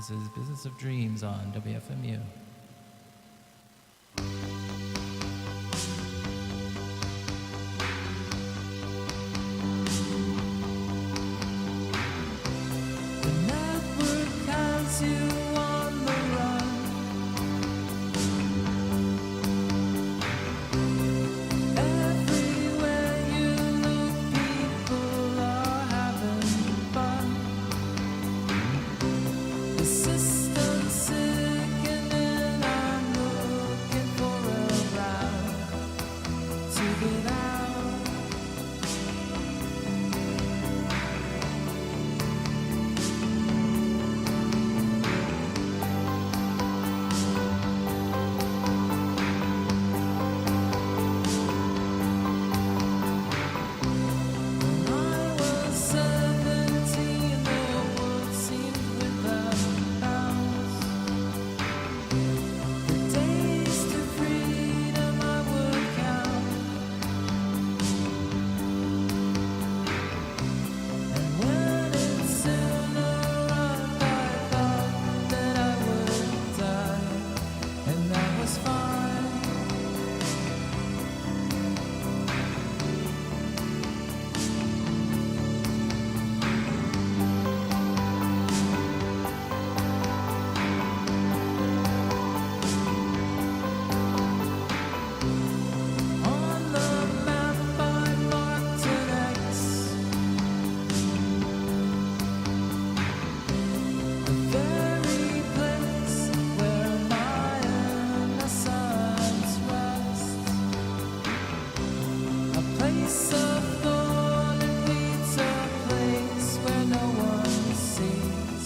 This is Business of Dreams on WFMU. The network has you on the run. Everywhere you look, people are having fun. The system's sickening, I'm looking for a route to get out. When I was 17, the world seemed without bounds. The days to freedom I would count. And when it soon arrived, I thought that I would die, and that was fine. On the map I marked an X. The very place where my innocence rests. A place of thorn and weeds, a place where no one sees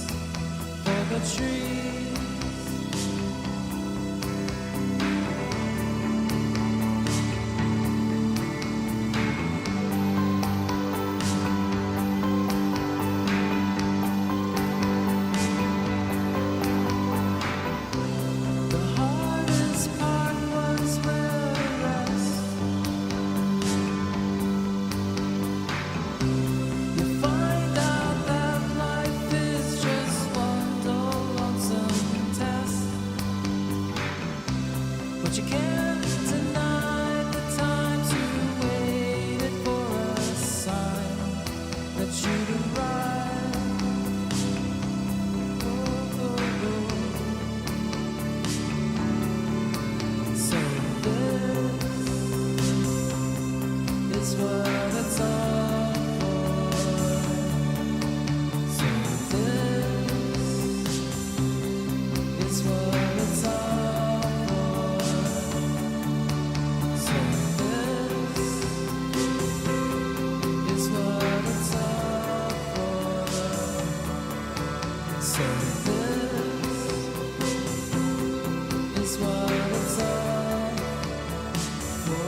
for the trees. The hardest part was where the rest. You find out that life is just one dull, lonesome test. But you can't deny the times you waited for a sign that you'd arrive. Oh, oh, oh. So this is what it's all for. So this is what it's all for. So this is what it's all for. So this is what it's all for.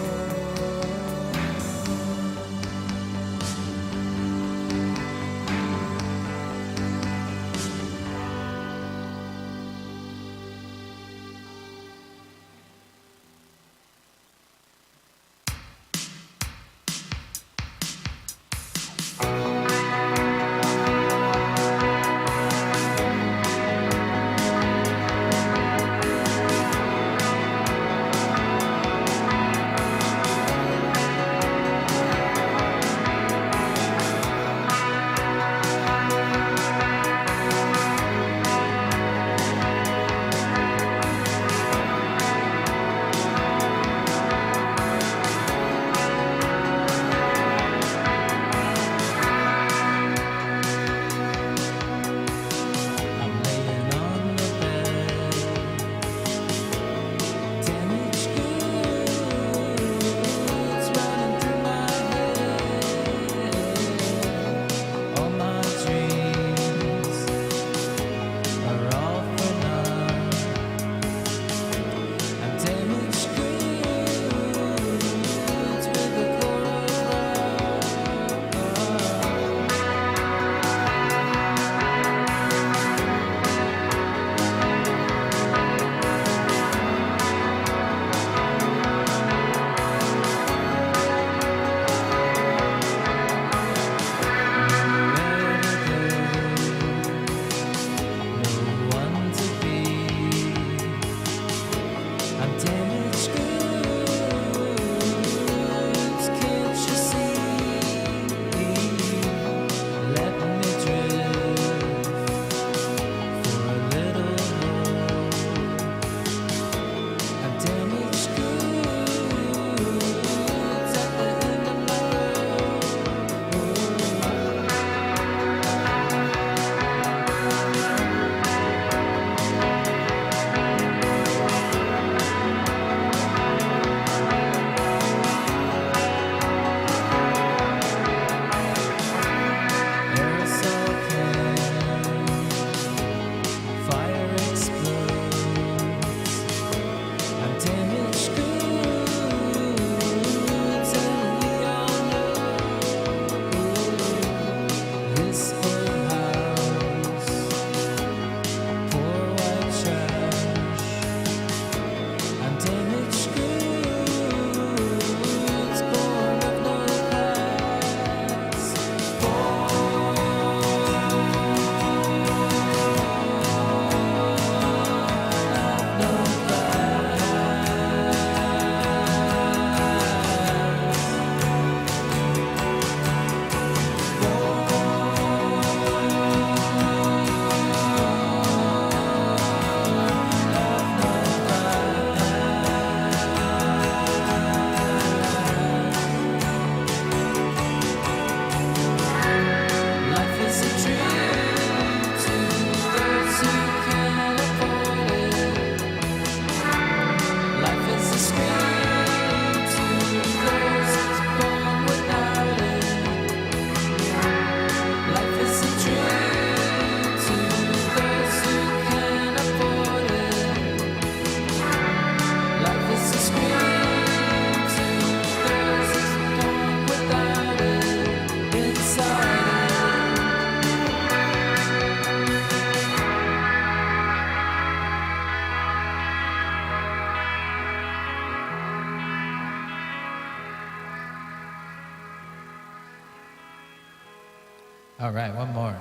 All right, one more.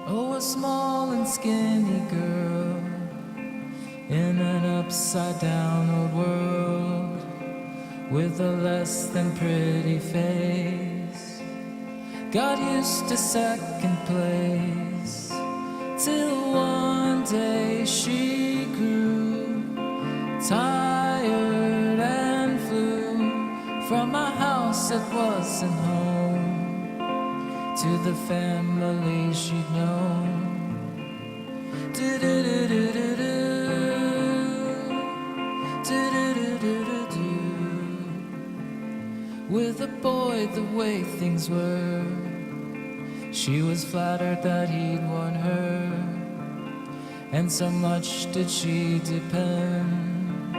Oh, a small and skinny girl in an upside down old world with a less than pretty face, got used to second place till one day she grew tired and flew from a house that wasn't home to the family she'd known. Do-do-do-do-do-do. Do-do-do-do-do-do. With a boy the way things were, she was flattered that he'd won her, and so much did she depend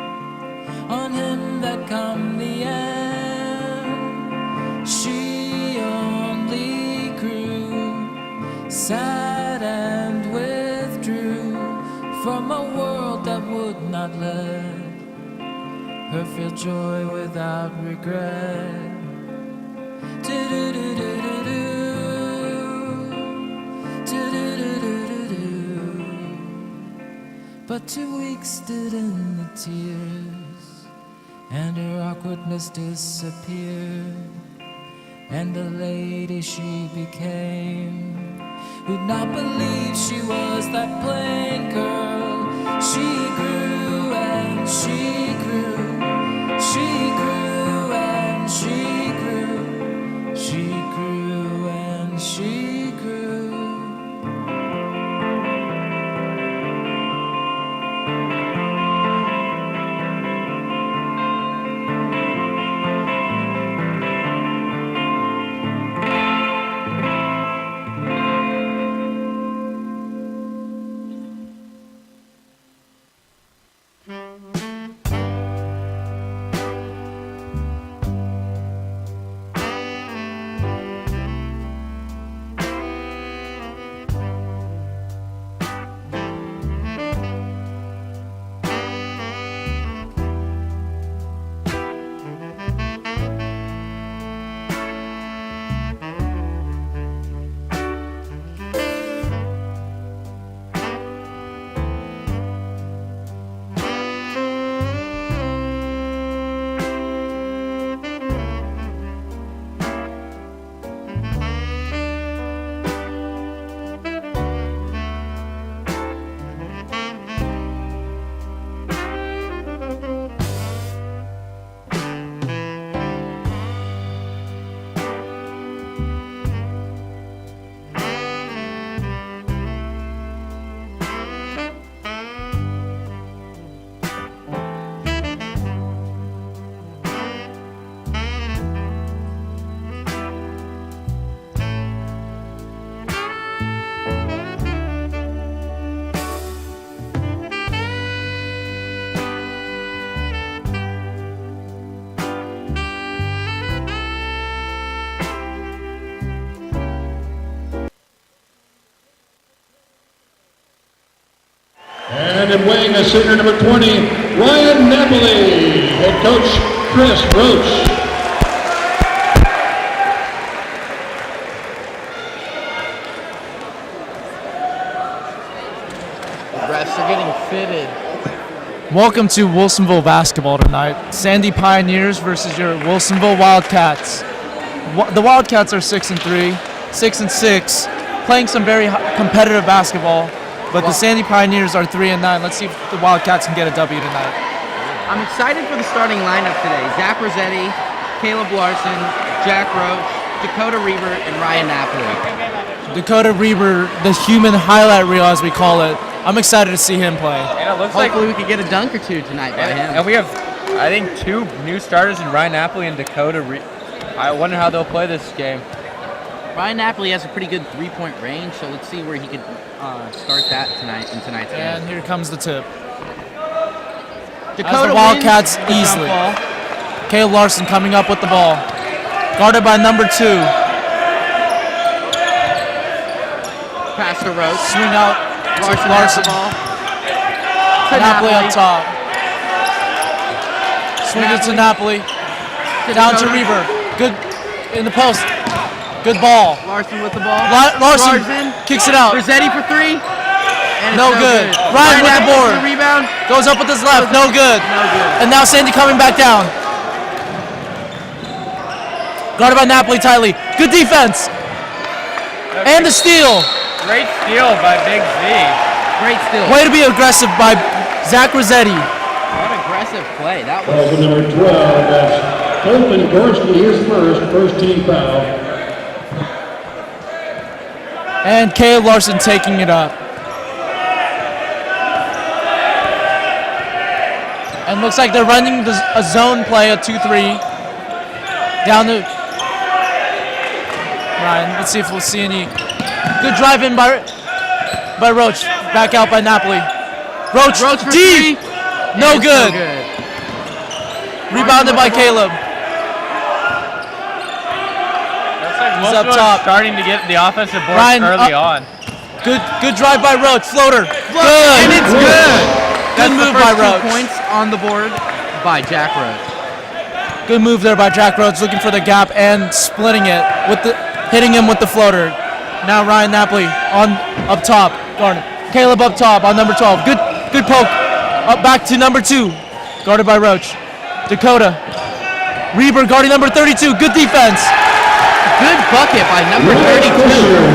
on him that come the end. She only grew sad and withdrew from a world that would not let her feel joy without regret. Do-do-do-do-do-do. But 2 weeks stood in the tears, and her awkwardness disappeared, and the lady she became, who'd not believe she was that plain girl. She grew and she grew, she grew and she grew, she grew and she grew. And in weighing a senior number 20, Ryan Napoli, head coach Chris Roach. Refs are getting fitted. Welcome to Wilsonville basketball tonight. Sandy Pioneers versus your Wilsonville Wildcats. The Wildcats are 6-3, 6-6, playing some very competitive basketball. But the Sandy Pioneers are 3-9. Let's see if the Wildcats can get a W tonight. I'm excited for the starting lineup today. Zach Rossetti, Caleb Larson, Jack Roach, Dakota Reber, and Ryan Napoli. Dakota Reber, the human highlight reel as we call it. I'm excited to see him play. And it looks Hopefully we could get a dunk or two tonight by him. And we have, I think, 2 new starters in Ryan Napoli and Dakota. I wonder how they'll play this game. Ryan Napoli has a pretty good three-point range, so let's see where he could start that tonight in tonight's game. And here comes the tip. Dakota As the Wildcats wins the easily. jump ball. Caleb Larson coming up with the ball. Guarded by number 2. Pass to Roach. Swing out. Larson. Larson. The ball. To Napoli up top. Swing it to Napoli. Down to Reber. Good in the post. Good ball. Larson with the ball. Larson kicks it out. Rossetti for 3. And it's No good. Ryan with the Napoli board. for the rebound. Goes up with his left. No good. No good. And now Sandy coming back down. Guarded by Napoli tightly. Good defense. And the steal. Great steal by Big Z. Great steal. Way to be aggressive by Zach Rossetti. What aggressive play. That was. Also number 12, that's Colton Gorski, his first team foul. And Caleb Larson taking it up. And looks like they're running a zone play, a 2-3. Down to Ryan. Let's see if we'll see any. Good drive in by Roach. Back out by Napoli. Roach for deep. 3. No good. Rebounded by Caleb. He's up top. Starting to get the offensive board Ryan, early on. Good drive by Roach. Floater. Good. And it's good. Good move by Roach. 2 points on the board by Jack Roach. Good move there by Jack Roach, looking for the gap and splitting it with hitting him with the floater. Now Ryan Napoli up top. Guarded. Caleb up top on number 12. Good poke. Up back to number 2. Guarded by Roach. Dakota. Reber guarding number 32. Good defense. Good bucket by number 32,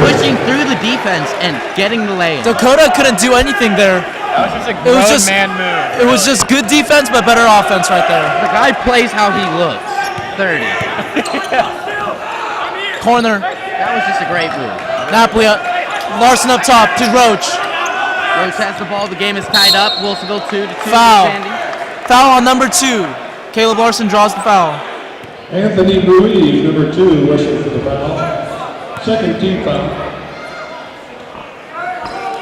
pushing through the defense and getting the lay-in. Dakota couldn't do anything there. That was just a grown man move. It was just good defense, but better offense right there. The guy plays how he looks. 30. Corner. That was just a great move. Napoli. Larson up top to Roach. Roach has the ball. The game is tied up. Wilsonville 2-2. Foul. Sandy. Foul on number 2. Caleb Larson draws the foul. Anthony Ruiz, number 2, whistled for the foul. Second team foul.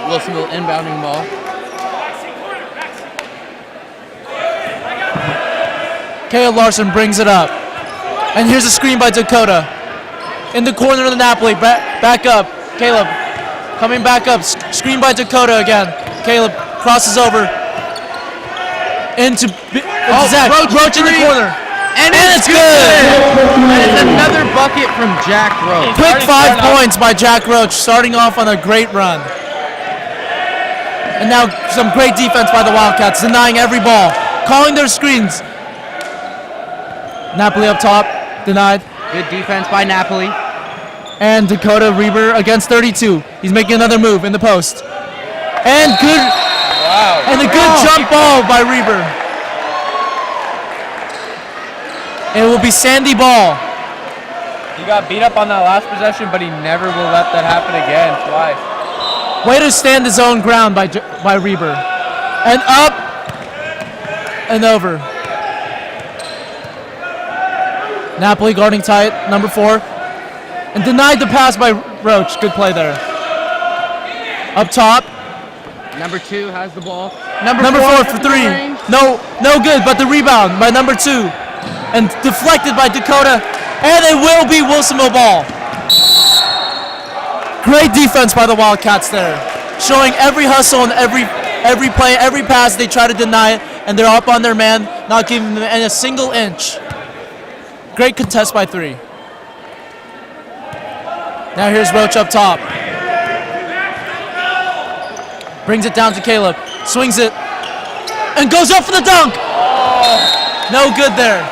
Wilsonville inbounding ball. Caleb Larson brings it up. And here's a screen by Dakota. In the corner of the Napoli. Back up. Caleb coming back up. Screen by Dakota again. Caleb crosses over. Into Zach. Roach in the corner. And it's good! And it's another bucket from Jack Roach. Quick 5 points by Jack Roach, starting off on a great run. And now some great defense by the Wildcats, denying every ball. Calling their screens. Napoli up top, denied. Good defense by Napoli. And Dakota Reber against 32. He's making another move in the post. And good. Wow. And a good jump ball by Reber. It will be Sandy ball. He got beat up on that last possession, but he never will let that happen again twice. Way to stand his own ground by Reber. And up and over. Napoli guarding tight, number 4. And denied the pass by Roach. Good play there. Up top. Number 2 has the ball. Number 4 for 3. No good, but the rebound by number 2. And deflected by Dakota. And it will be Wilsonville ball. Great defense by the Wildcats there. Showing every hustle and every Every play, every pass, they try to deny it, and they're up on their man, not giving them a single inch. Great contest by 3. Now here's Roach up top. Brings it down to Caleb. Swings it. And goes up for the dunk. No good there.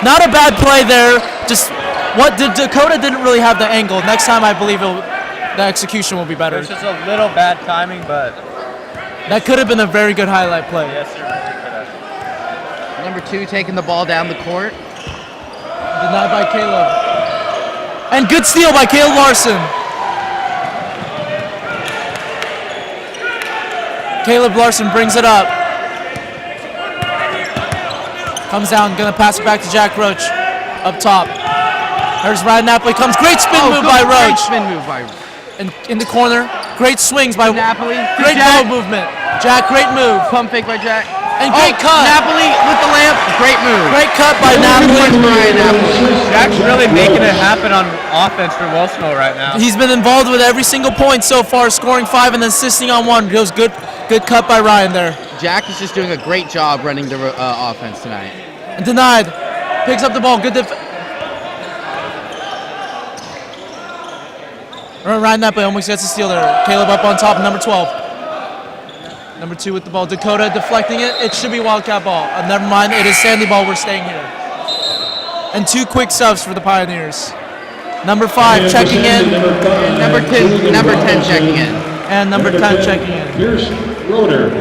Not a bad play there. Just what did Dakota didn't really have the angle. Next time I believe the execution will be better. It was just a little bad timing, but that could have been a very good highlight play. yes, sir. Number 2 taking the ball down the court. Denied by Caleb. And good steal by Caleb Larson. Caleb Larson brings it up. Comes down, gonna pass it back to Jack Roach. Up top. There's Ryan Napoli. Comes, great spin move by Great Roach. spin move by In the corner. Great swings by Napoli. Great Jack. ball movement. Jack, great move. Pump fake by Jack. And great cut. Napoli with the layup. Great move. Great cut by Napoli. Ryan Napoli. Jack's really making it happen on offense for Wilsonville right now. He's been involved with every single point so far, scoring 5 and assisting on 1. Goes good cut by Ryan there. Jack is just doing a great job running the offense tonight. And denied. Picks up the ball. Good Ryan Napoli almost gets a steal there. Caleb up on top, number 12. Number 2 with the ball. Dakota deflecting it. It should be Wildcat ball. Never mind. It is Sandy ball. We're staying here. And 2 quick subs for the Pioneers. Number 5 checking in. Number 10 checking in. And number 10 checking in. Pierce Roeder.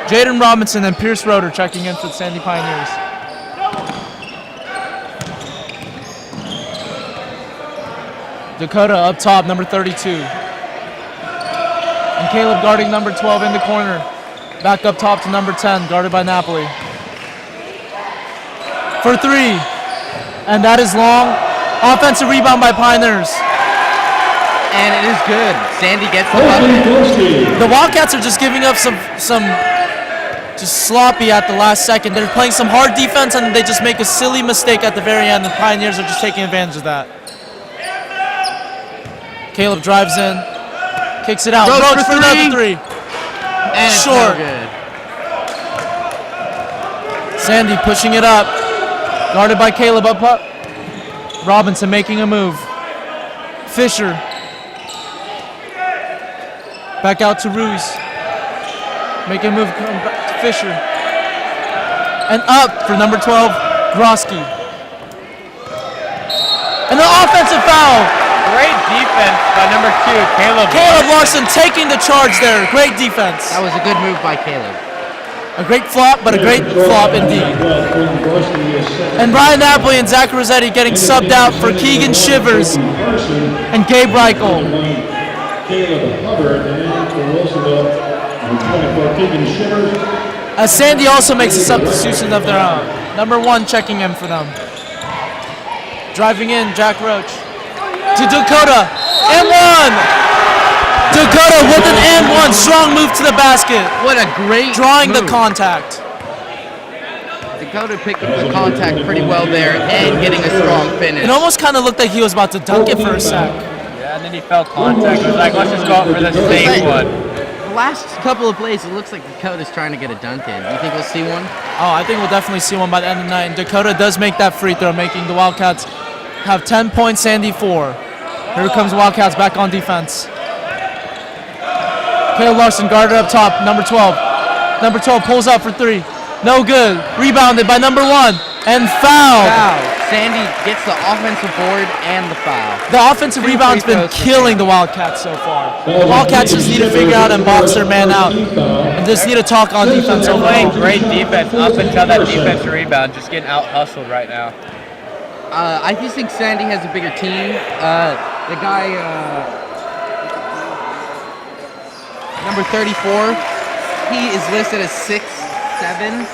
Jaden Robinson and Pierce Roeder checking in for the Sandy Pioneers. Dakota up top, number 32. And Caleb guarding number 12 in the corner. Back up top to number 10, guarded by Napoli. For 3. And that is long. Offensive rebound by Pioneers. And it is good. Sandy gets the bucket. The Wildcats are just giving up some just sloppy at the last second. They're playing some hard defense and they just make a silly mistake at the very end. The Pioneers are just taking advantage of that. Caleb drives in, kicks it out. Roach for another 3. And it's Short. no good. Sandy pushing it up. Guarded by Caleb up. Robinson making a move. Fisher. Back out to Ruiz. Making a move. Fisher. And up for number 12, Grosky. And an offensive foul. Great defense by number 2, Caleb. Caleb Larson taking the charge there. Great defense. That was a good move by Caleb. A great flop, but a great flop indeed. And Ryan Napoli and Zach Rossetti getting subbed out for Keegan Shivers and Gabe Reichel. Caleb Hubbard and for Wilsonville, number 24, Keegan Shivers. As Sandy also makes a substitution of their own. Number 1 checking in for them. Driving in, Jack Roach. To Dakota, and 1! Dakota with an and 1, strong move to the basket. What a great Drawing move. the contact. Dakota picked up the contact pretty well there and getting a strong finish. It almost kind of looked like he was about to dunk it for a sec. Yeah, and then he felt contact. It was like, let's just go up for the safe one. The last couple of plays, it looks like Dakota's trying to get a dunk in. Do you think we'll see one? Oh, I think we'll definitely see one by the end of the night. And Dakota does make that free throw, making the Wildcats have 10 points, Sandy 4. Here comes Wildcats back on defense. Caleb Larson guarded up top, number 12. Number 12 pulls up for 3. No good. Rebounded by number 1. And foul. Sandy gets the offensive board and the foul. The offensive rebound's been killing the Wildcats so far. The Wildcats just need to figure out and box their man out. And just need to talk on defense They're overall. playing great defense up until that defensive rebound. Just getting out-hustled right now. I just think Sandy has a bigger team. The guy, number 34, he is listed as 6'7",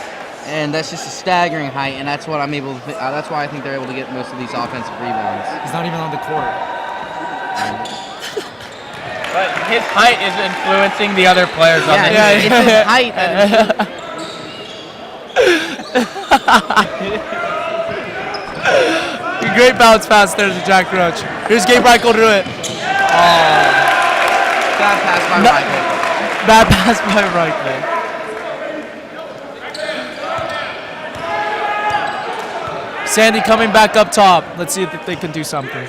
and that's just a staggering height, and that's what I'm able to. That's why I think they're able to get most of these offensive rebounds. He's not even on the court. But his height is influencing the other players on the team. It's his height that Great bounce pass there to Jack Roach. Here's Gabe Reichel to do it. Bad pass by No. Michael. Bad pass by Reichel. Sandy coming back up top. Let's see if they can do something.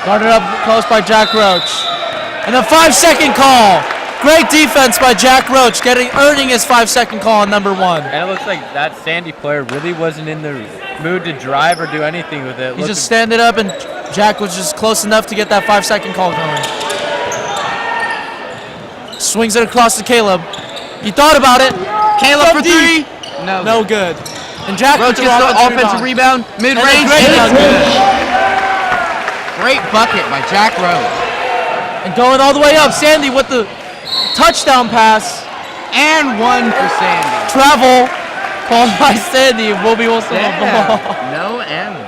Guarded up close by Jack Roach. And a 5-second call. Great defense by Jack Roach, earning his 5-second call on number 1. And it looks like that Sandy player really wasn't in the mood to drive or do anything with it. He just standing up, and Jack was just close enough to get that 5-second call going. Swings it across to Caleb. He thought about it. Caleb for deep. 3. No good. And Jack Roach with gets the offensive rebound. Mid-range. great And it's dunk. good. Great bucket by Jack Roach. And going all the way up, Sandy with the touchdown pass. And 1 for Sandy. Travel called by Sandy. Will be Wilsonville ball. No and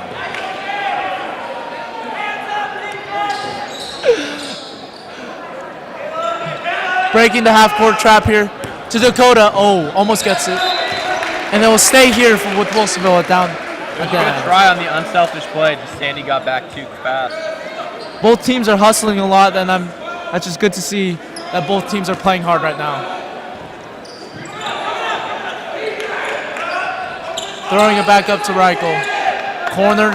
Breaking the half-court trap here to Dakota. Oh, almost gets it. And it will stay here with Wilsonville down. Good try on the unselfish play. Just Sandy got back too fast. Both teams are hustling a lot, and that's just good to see that both teams are playing hard right now. Throwing it back up to Reichel. Corner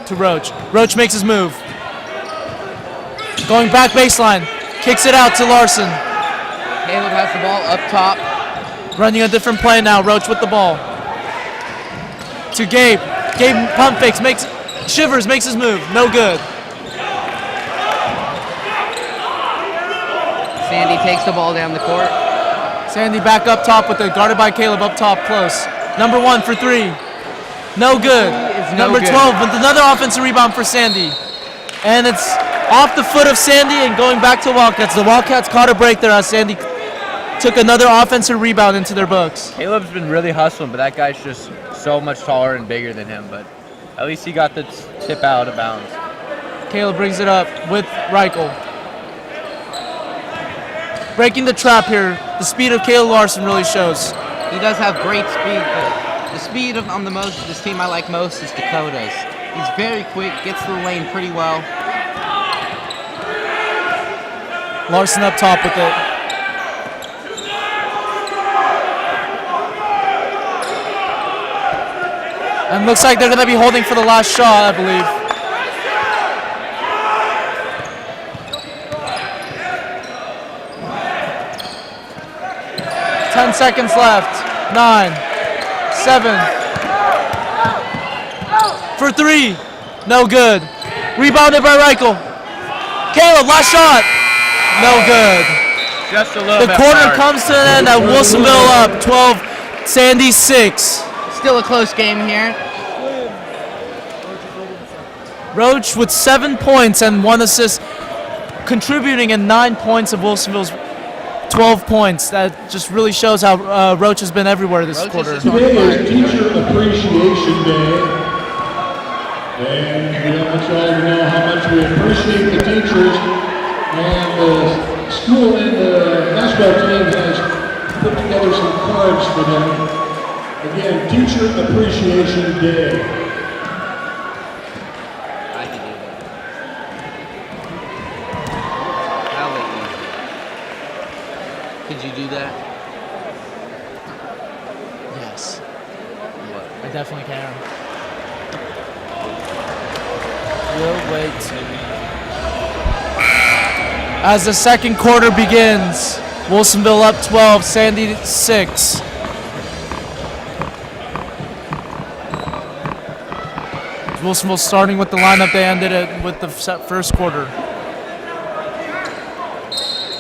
to Roach. Roach makes his move. Going back baseline. Kicks it out to Larson. Caleb has the ball up top. Running a different play now. Roach with the ball. To Gabe. Gabe pump fakes. Shivers makes his move. No good. Sandy takes the ball down the court. Sandy back up top with it. Guarded by Caleb up top close. Number 1 for 3. No good. No Number good. 12 with another offensive rebound for Sandy. And it's off the foot of Sandy and going back to Wildcats. The Wildcats caught a break there as Sandy took another offensive rebound into their books. Caleb's been really hustling, but that guy's just so much taller and bigger than him. But at least he got the tip out of bounds. Caleb brings it up with Reichel. Breaking the trap here. The speed of Caleb Larson really shows. He does have great speed, but the speed on the most this team I like most is Dakota's. He's very quick, gets to the lane pretty well. Larson up top with it. And looks like they're going to be holding for the last shot, I believe. Ten seconds left. 9, 7. For 3. No good. Rebounded by Reichel. Caleb, last shot. No good. Just a little The bit quarter hard. comes to an end at Wilsonville up 12, Sandy 6. Still a close game here. Roach with 7 points and 1 assist, contributing in 9 points of Wilsonville's 12 points. That just really shows how Roach has been everywhere this Roach quarter. is Today is Teacher Appreciation Day. And we want you all to know how much we appreciate the teachers. And the school and the basketball team has put together some cards for them. Again, Teacher Appreciation Day. I can do that. I'll let you. Could you do that? Yes, What? I definitely can. We'll wait. As the second quarter begins, Wilsonville up 12, Sandy 6. Wilsonville starting with the lineup they ended it with the first quarter.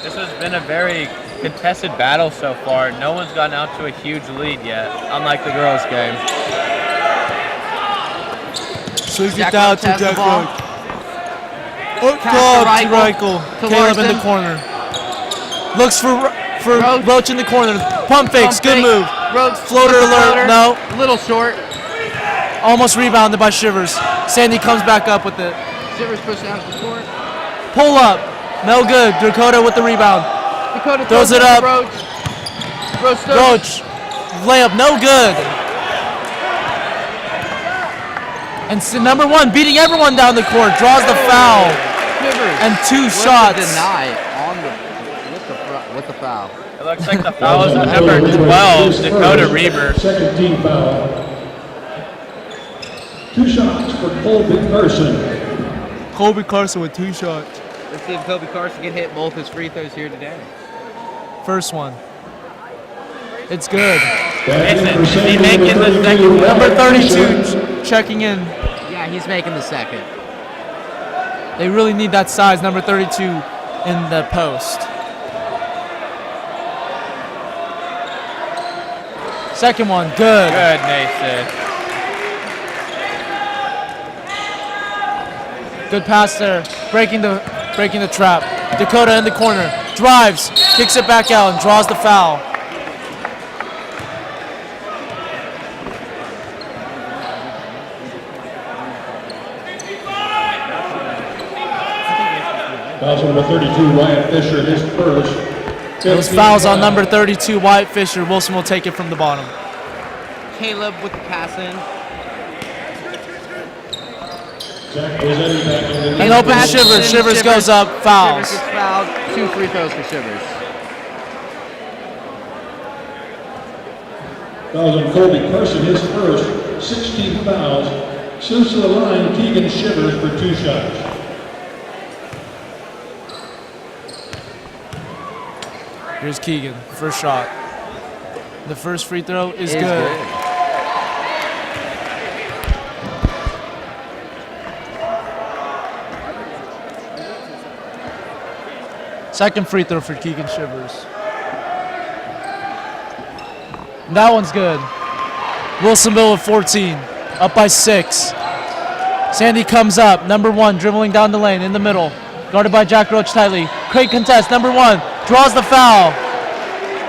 This has been a very contested battle so far. No one's gotten out to a huge lead yet, unlike the girls' game. Swings Jack it down Roach to has the Jack ball. Roach. Up Pass top to to Reichel. To Caleb in the Larson. corner. Looks for Roach. Roach in the corner. Pump fakes, Pump good fake. move. Roach Floater with the alert, no. A little short. Almost rebounded by Shivers. Sandy comes back up with it. Shivers pushed down to the court. Pull up. No good. Dakota with the rebound. Dakota Throws it to up. Roach. Roach throws. Roach. Layup, no good. And number 1 beating everyone down the court, draws the foul. Shivers And 2 with shots. the deny on with the foul. It looks like the foul is on number 12, Dakota Reber. Second team foul. 2 shots for Colby Carson. Colby Carson with 2 shots. Let's see if Kobe Carson can hit both his free throws here today. First one. It's good. Mason, is he making the second one? Number 32 checking in. Yeah, he's making the second. They really need that size, number 32 in the post. Second one, good. Good, Mason. Good pass there, breaking the trap. Dakota in the corner, drives, kicks it back out, and draws the foul. Fouls on number 32, Wyatt Fisher, his first. Those fouls on number 32, Wyatt Fisher. Wilson will take it from the bottom. Caleb with the pass in. Zach Rossetti back in the And open Shivers. Shivers goes up, fouls. Shivers gets fouled. 2 free throws for Shivers. Fouls on Colby Carson, his first. 16 fouls. Sends to the line, Keegan Shivers for 2 shots. Here's Keegan, first shot. The first free throw is good. Second free throw for Keegan Shivers. And that one's good. Wilsonville with 14, up by 6. Sandy comes up, number 1, dribbling down the lane in the middle. Guarded by Jack Roach tightly. Great contest, number 1, draws the foul.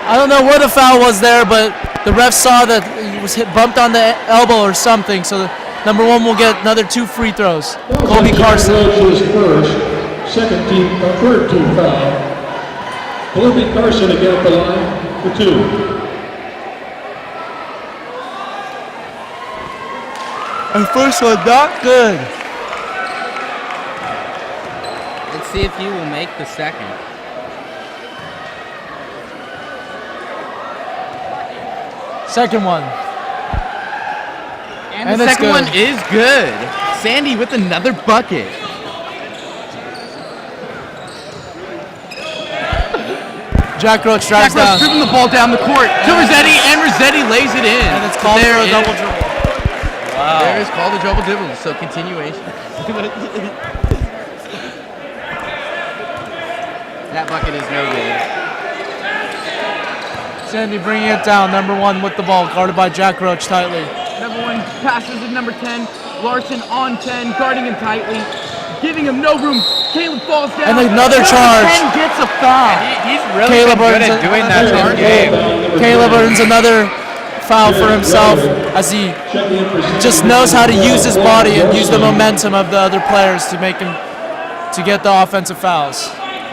I don't know what the foul was there, but the ref saw that he was bumped on the elbow or something, so number 1 will get another 2 free throws. Colby Carson. His first, third team foul. Colby Carson again at the line for 2. And first one, not good. Let's see if he will make the second. Second one. And the second one is good. Sandy with another bucket. Jack Roach drives Jack Roach down. dribbling the ball down the court to Rossetti, and Rossetti lays it in. And it's called for a double dribble. Wow. There is called a double dribble, so continuation. That bucket is no good. Sandy bringing it down, number 1 with the ball, guarded by Jack Roach tightly. Number 1 passes to number 10. Larson on 10, guarding him tightly, giving him no room. Caleb falls down. And another charge. 10 gets a foul. He's really been good at doing that this game. Caleb earns another foul for himself as he just knows how to use his body and use the momentum of the other players to make him to get the offensive fouls.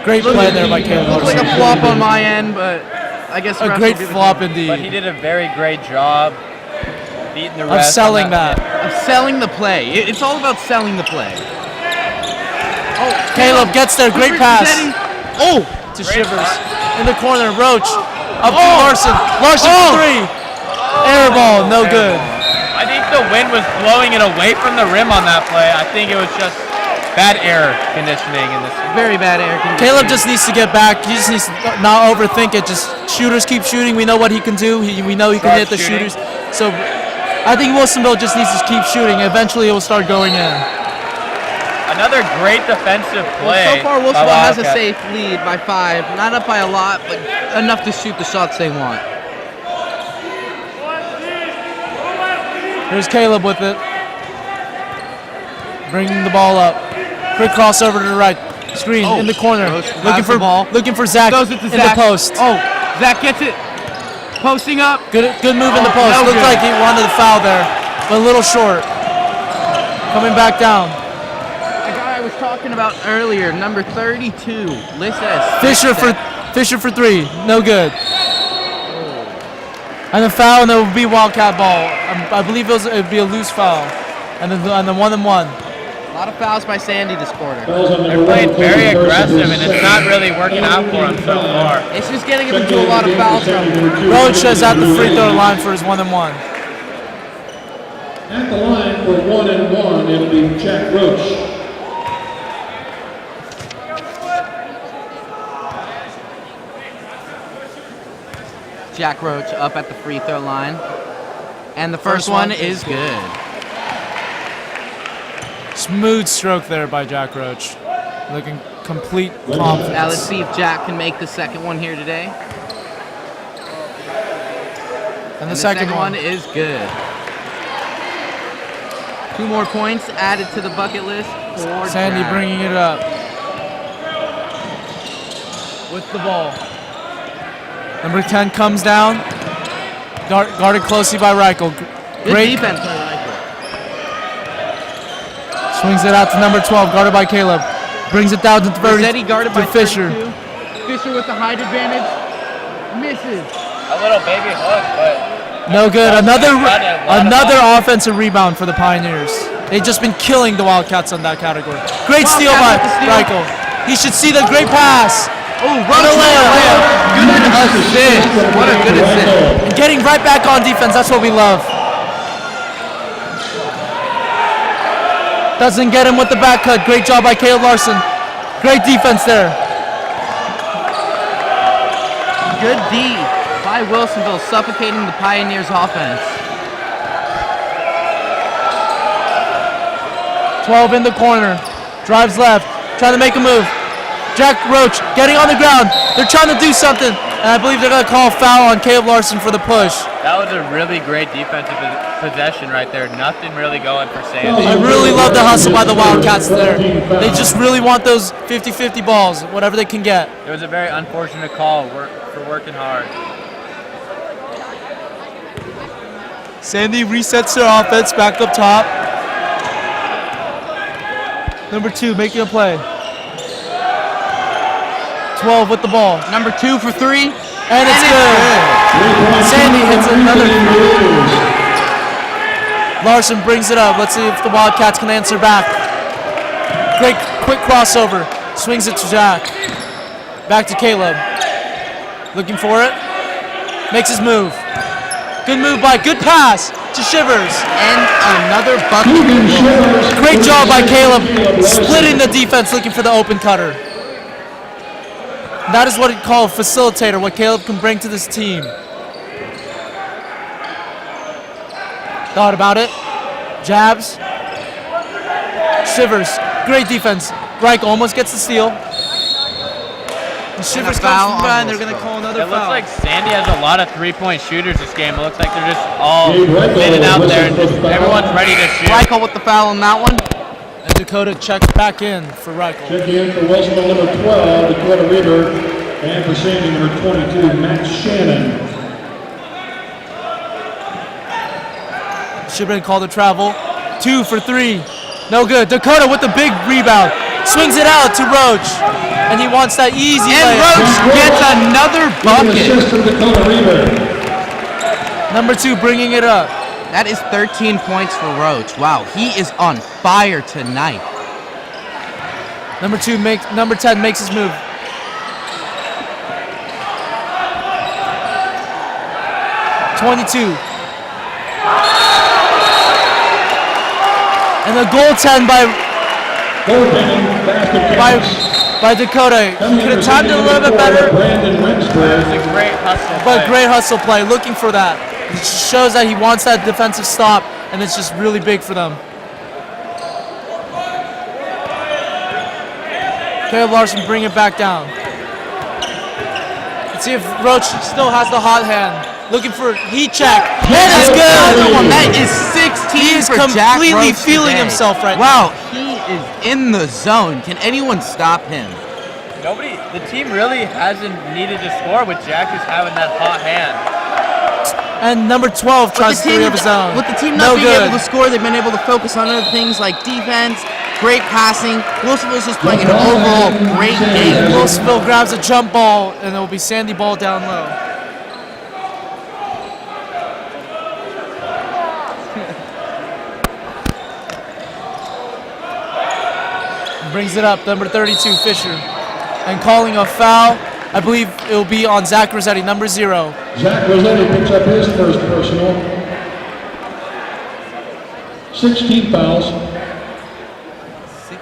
Great play there by Caleb. Looks like a flop on my end, but I guess A great flop indeed. But he did a very great job beating the Of rest. selling that. of selling the play. It's all about selling the play. Oh, Caleb gets there, great pass. Oh, to Shivers. In the corner, Roach. Up to Larson. Larson for 3. Air ball, no good. I think the wind was blowing it away from the rim on that play. I think it was just bad air conditioning in this. Very bad air conditioning. Caleb just needs to get back. He just needs to not overthink it. Just shooters keep shooting. We know what he can do. We know he can hit the shooting. shooters. So I think Wilsonville just needs to keep shooting. Eventually it will start going in. Another great defensive play. So far, by Wilsonville has a Wildcat. safe lead by 5. Not up by a lot, but enough to shoot the shots they want. Here's Caleb with it. Bringing the ball up. Quick crossover to the right. Screen in the corner. Roach has the ball. Looking for Zach Goes it to in Zach. the post. Oh, Zach gets it. Posting up. Good move in the post. no Looked good. like he wanted the foul there, but a little short. Coming back down. The guy I was talking about earlier, number 32, listed as Fisher for 3. No good. And a foul, and it will be Wildcat ball. I believe it would be a loose foul. And then 1-1. A lot of fouls by Sandy this quarter. They're playing very aggressive, and it's not really working out for them so far. It's just getting him into a lot of foul trouble. Roach is at the free throw line for his 1-1. At the line for 1-1, it'll be Jack Roach. Jack Roach up at the free throw line. And the first one is good. Smooth stroke there by Jack Roach. Looking complete confidence. Now let's see if Jack can make the second one here today. And the second one is good. 2 more points added to the bucket list for Sandy Jack. bringing it up. With the ball. Number 10 comes down. Guarded closely by Reichel. Good Great defense by Reichel. Swings it out to number 12, guarded by Caleb. Brings it down to 30. Rossetti guarded by Fisher. 32. Fisher with the height advantage. Misses. A little baby hook, but No good. Another Another offensive rebound for the Pioneers. They've just been killing the Wildcats on that category. Great steal by Wildcat with the steal. Reichel. He should see the great pass. Oh, And Roach a layup. Good assist. What a good assist. And getting right back on defense. That's what we love. Doesn't get him with the back cut. Great job by Caleb Larson. Great defense there. Good D by Wilsonville, suffocating the Pioneers' offense. 12 in the corner. Drives left. Trying to make a move. Jack Roach getting on the ground. They're trying to do something. And I believe they're going to call a foul on Caleb Larson for the push. that was a really great defensive possession right there. Nothing really going for Sandy. I really love the hustle by the Wildcats there. They just really want those 50-50 balls, whatever they can get. It was a very unfortunate call for working hard. Sandy resets their offense back up top. Number 2 making a play. 12 with the ball. Number 2 for 3. And it's good. Sandy hits another three. Larson brings it up. Let's see if the Wildcats can answer back. Great quick crossover. Swings it to Jack. Back to Caleb. Looking for it. Makes his move. Good move by, good pass to Shivers. And another bucket. Great job by Caleb. Splitting the defense, looking for the open cutter. That is what you call a facilitator, what Caleb can bring to this team. Thought about it. Jabs. Shivers. Great defense. Reich almost gets the steal. And Shivers foul comes from behind. on They're going to call another It looks foul. like Sandy has a lot of three-point shooters this game. It looks like they're just all sitting out there and just everyone's ready to shoot. Reichel with the foul on that one. And Dakota checks back in for Reichel. Checking in for Wilsonville number 12, Dakota Reader, and for Sandy number 22, Matt Shannon. Should have been called a travel. 2 for 3. No good. Dakota with the big rebound. Swings it out to Roach. And he wants that easy And layup. Roach gets another bucket. Assist from Dakota Reader. Number 2 bringing it up. That is 13 points for Roach. Wow, he is on fire tonight. Number 10 makes his move. .22. And the goaltend Goaltending, basket counts. by Dakota. Could have timed it a little bit better, Brandon It was Rensburg. a great hustle but play. great hustle play. Looking for that. It shows that he wants that defensive stop, and it's just really big for them. Caleb Larson bring it back down. Let's see if Roach still has the hot hand. Looking for heat check. And it's Another good. one. That is 16 He is for Jack completely Roach feeling today. himself right Wow, he is in the zone. Can anyone stop him? The team really hasn't needed to score with Jack just having that hot hand. And number 12 tries three of his own. With the team No not being good. able to score, they've been able to focus on other things like defense, great passing. Wilsonville's just playing an overall great game. Wilsonville grabs a jump ball, and it will be Sandy ball down low. Brings it up, number 32, Fisher. And calling a foul, I believe it will be on Zach Rossetti, number 0. Zach Rossetti picks up his first personal. 16 fouls. 16.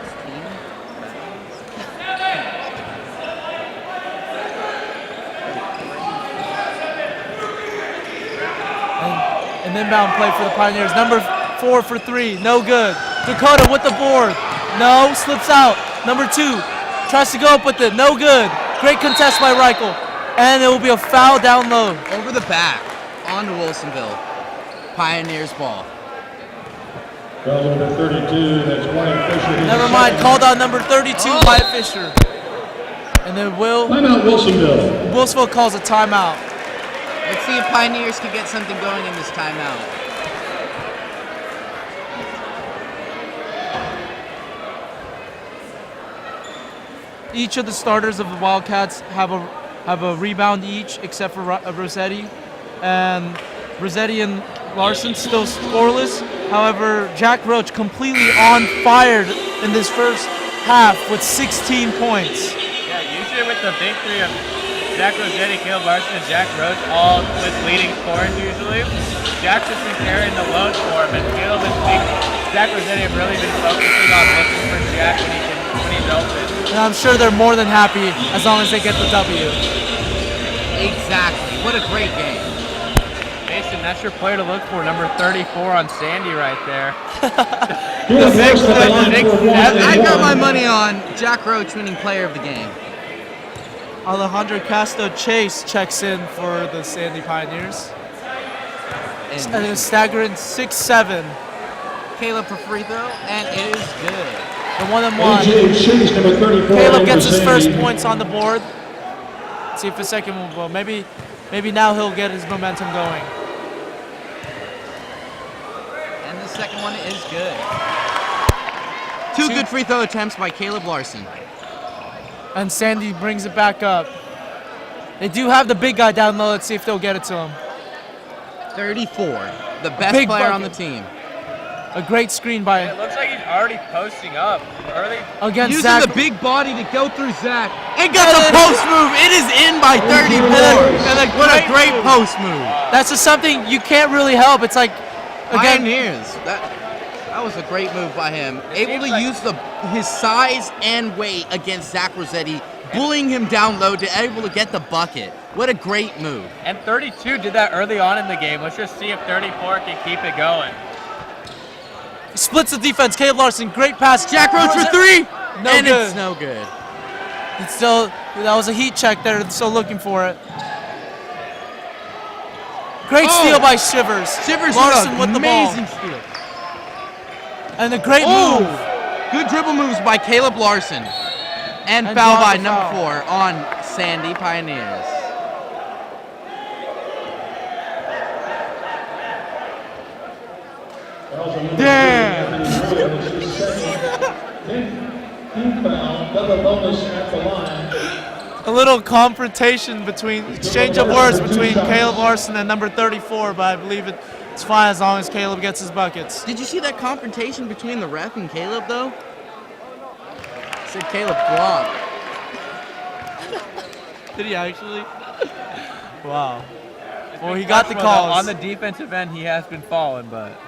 An inbound play for the Pioneers. Number 4 for 3, no good. Dakota with the board, no, slips out. Number 2 tries to go up with it, no good. Great contest by Reichel, and it will be a foul down low. Over the back, on to Wilsonville. Pioneers ball. Foul number 32, that's Wyatt Fisher. His Never mind, second. called on number 32, Wyatt Fisher. And then Timeout Wilsonville. Wilsonville calls a timeout. Let's see if Pioneers can get something going in this timeout. Each of the starters of the Wildcats have a rebound each, except for Rossetti. And Rossetti and Larson still scoreless. However, Jack Roach completely on fire in this first half with 16 points. Yeah, usually with the big three of Jack Rossetti, Caleb Larson, and Jack Roach, all with leading scorers usually. Jack's just been carrying the load for him, and Caleb and Jack Rossetti have really been focusing on looking for Jack when he's open. And I'm sure they're more than happy as long as they get the W. Exactly. What a great game. Mason, that's your player to look for, number 34 on Sandy right there. The big I got my money on Jack Roach winning player of the game. Alejandro Castro Chase checks in for the Sandy Pioneers. And a staggering 6-7. Caleb for free throw, and it is good. The 1-on-1. AJ Chase, number 34. Caleb gets his for first Sandy. points on the board. Let's see if the second one will. Maybe now he'll get his momentum going. And the second one is good. Two good free throw attempts by Caleb Larson. And Sandy brings it back up. They do have the big guy down low. Let's see if they'll get it to him. 34, the best Big player on the bucket. team. A great screen by It looks like he's already posting up early. against Using Zach. the big body to go through Zach. And got the post move. It is in by 34. What a great post move. That's just something you can't really help. It's like, again, Pioneers. That was a great move by him. Able seems to like- use his size and weight against Zach Rossetti, bullying him down low to able to get the bucket. What a great move. And 32 did that early on in the game. Let's just see if 34 can keep it going. splits the defense. Caleb Larson, great pass. Jack Roach for three. No and good. it's no good. It's still, that was a heat check there. They're still looking for it. Great steal by Shivers. Shivers Larson with the ball. amazing steal. And a great Oh, move. good dribble moves by Caleb Larson. And And foul draws by the number foul. 4 on Sandy Pioneers. Damn! Double bonus at the line. A little confrontation between, exchange of words between Caleb Larson and number 34, but I believe it's fine as long as Caleb gets his buckets. Did you see that confrontation between the ref and Caleb, though? Said Caleb blocked. Did he actually? Wow. Well, he got the calls. On the defensive end, he has been falling, but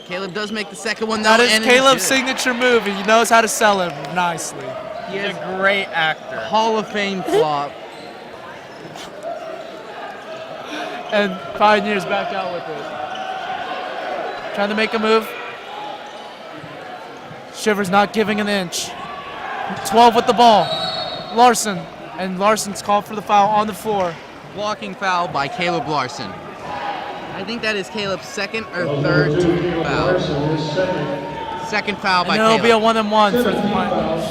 Caleb does make the second one, though. That is and Caleb's it's good. signature move, and he knows how to sell it nicely. He he's is a great actor. Hall of Fame flop. And Pioneers back out with it. Trying to make a move. Shivers not giving an inch. 12 with the ball. Larson. And Larson's called for the foul on the floor. Blocking foul by Caleb Larson. I think that is Caleb's second or third foul. Second foul by And it'll be a Caleb. 1-on-1 for the Pioneers.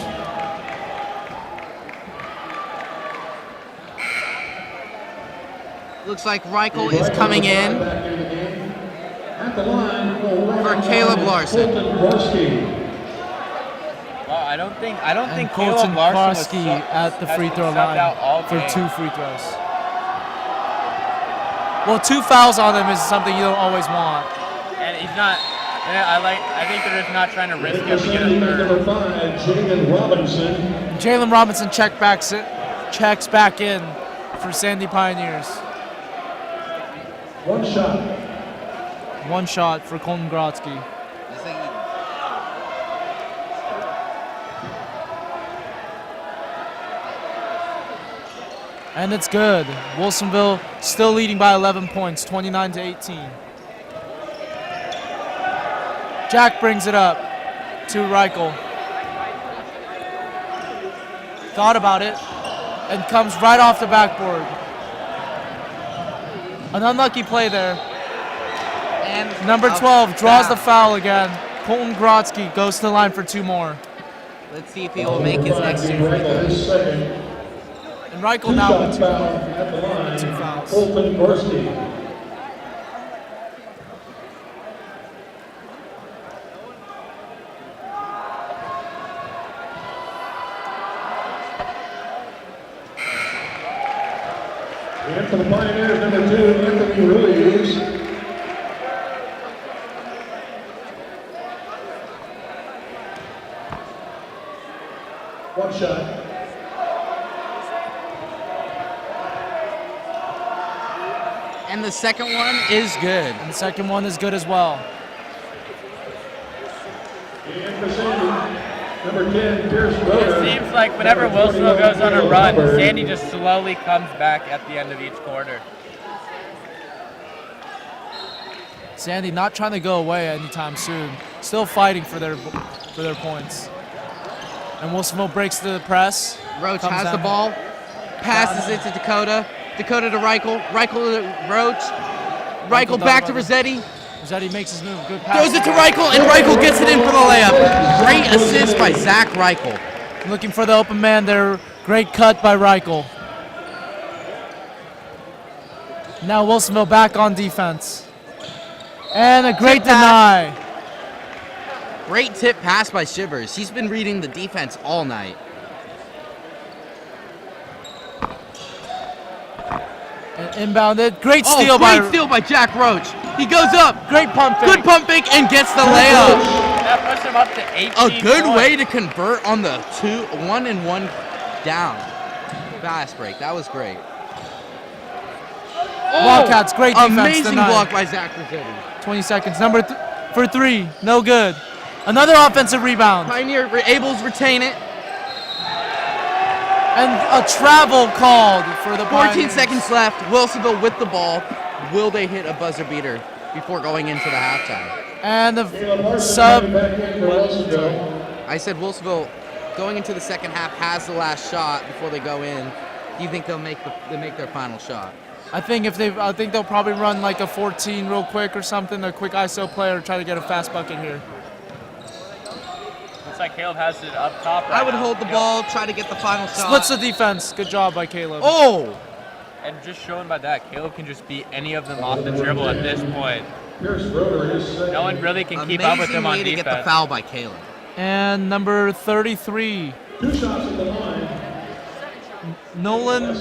Looks like Reichel is coming in At the line for Caleb Larson. Well, I don't think And Caleb Colton Larson Krosky at the free throw subbed out all line for game. 2 free throws. Well, 2 fouls on him is something you don't always want. And he's not. Yeah, I think they're just not trying to risk him to get a Representing third. number 5, Jalen Robinson. Jalen Robinson checks back in for Sandy Pioneers. One shot. One shot for Colton Grotsky. And it's good. Wilsonville still leading by 11 points, 29-18. Jack brings it up to Reichel. Thought about it and comes right off the backboard. An unlucky play there. And Number 12 draws the foul again. Colton Grotsky goes to the line for 2 more. Let's see if he will make his next 2 free Reichel, his throws. second. And Reichel now with 2 fouls. Colton Gorski. And for the Pioneers, number 2, Anthony Ruiz. One shot. And the second one is good. And the second one is good as well. And for Sandy, number 10, Pierce Roder. It seems like whenever Wilsonville goes on a run, Sandy just slowly comes back at the end of each quarter. Sandy not trying to go away anytime soon. Still fighting for their points. And Wilsonville breaks the press. Roach comes has the down. ball, passes it to Dakota. Dakota to Reichel. Reichel to Roach. Reichel back to Rossetti. Rossetti makes his move. Good pass. Throws it to Reichel, and Reichel gets it in for the layup. Great assist by Zach Reichel. Looking for the open man there. Great cut by Reichel. Now Wilsonville back on defense. And a great Tip pass. deny. Great tip pass by Shivers. He's been reading the defense all night. And inbounded. Great Oh, steal great steal by Jack Roach. He goes up. Great pump fake. Good pump fake and gets the layup. That puts him up to 18 A good points. way to convert on the 1-and-1 down. Fast break. That was great. Wildcats, great defense Amazing tonight. block by Zach Rossetti. 20 seconds. For 3. No good. Another offensive rebound. Pioneer able to retain it. And a travel called for the 14 Pioneers. seconds left. Wilsonville with the ball. Will they hit a buzzer beater before going into the halftime? And the Caleb sub. back in for Wilsonville. I said Wilsonville going into the second half has the last shot before they go in. Do you think they'll make their final shot? I think they'll probably run like a 14 real quick or something, a quick ISO play, or try to get a fast bucket here. Looks like Caleb has it up top right I would now. hold the ball, try to get the final shot. Splits the defense. Good job by Caleb. Oh! And just showing by that, Caleb can just beat any of them off the dribble at this point. Pierce Roder is second. No one really can keep up with Amazing him on way to defense. get the foul by Caleb. And number 33, 2 shots at the line. Nolan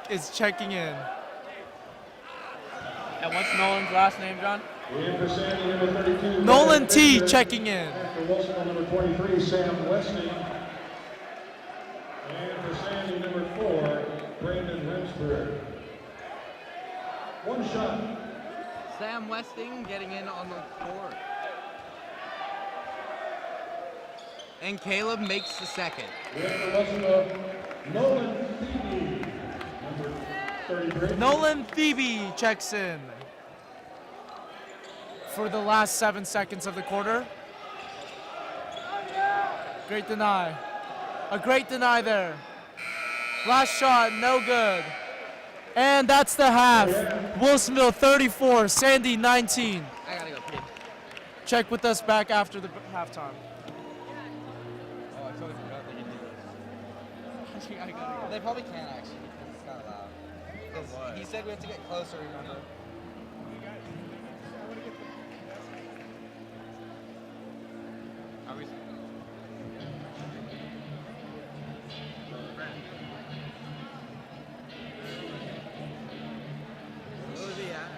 is checking in. And what's Nolan's last name, John? And for Sandy, number 32. Nolan T Baker. checking in. And for Wilsonville, number 23, Sam Westing. And for Sandy, number 4, Brandon Remsburg. One shot. Sam Westing getting in on the court. And Caleb makes the second. And for Wilsonville, Nolan Phoebe, number 33. Nolan Phoebe checks in for the last 7 seconds of the quarter. Great deny. A great deny there. Last shot, no good. And that's the half. Wilsonville 34, Sandy 19. I gotta go pee. Check with us back after the halftime. Oh, I totally forgot they could do this. They probably can actually, because it's kind of loud. Because he said we have to get closer, remember? Are we? What was he at?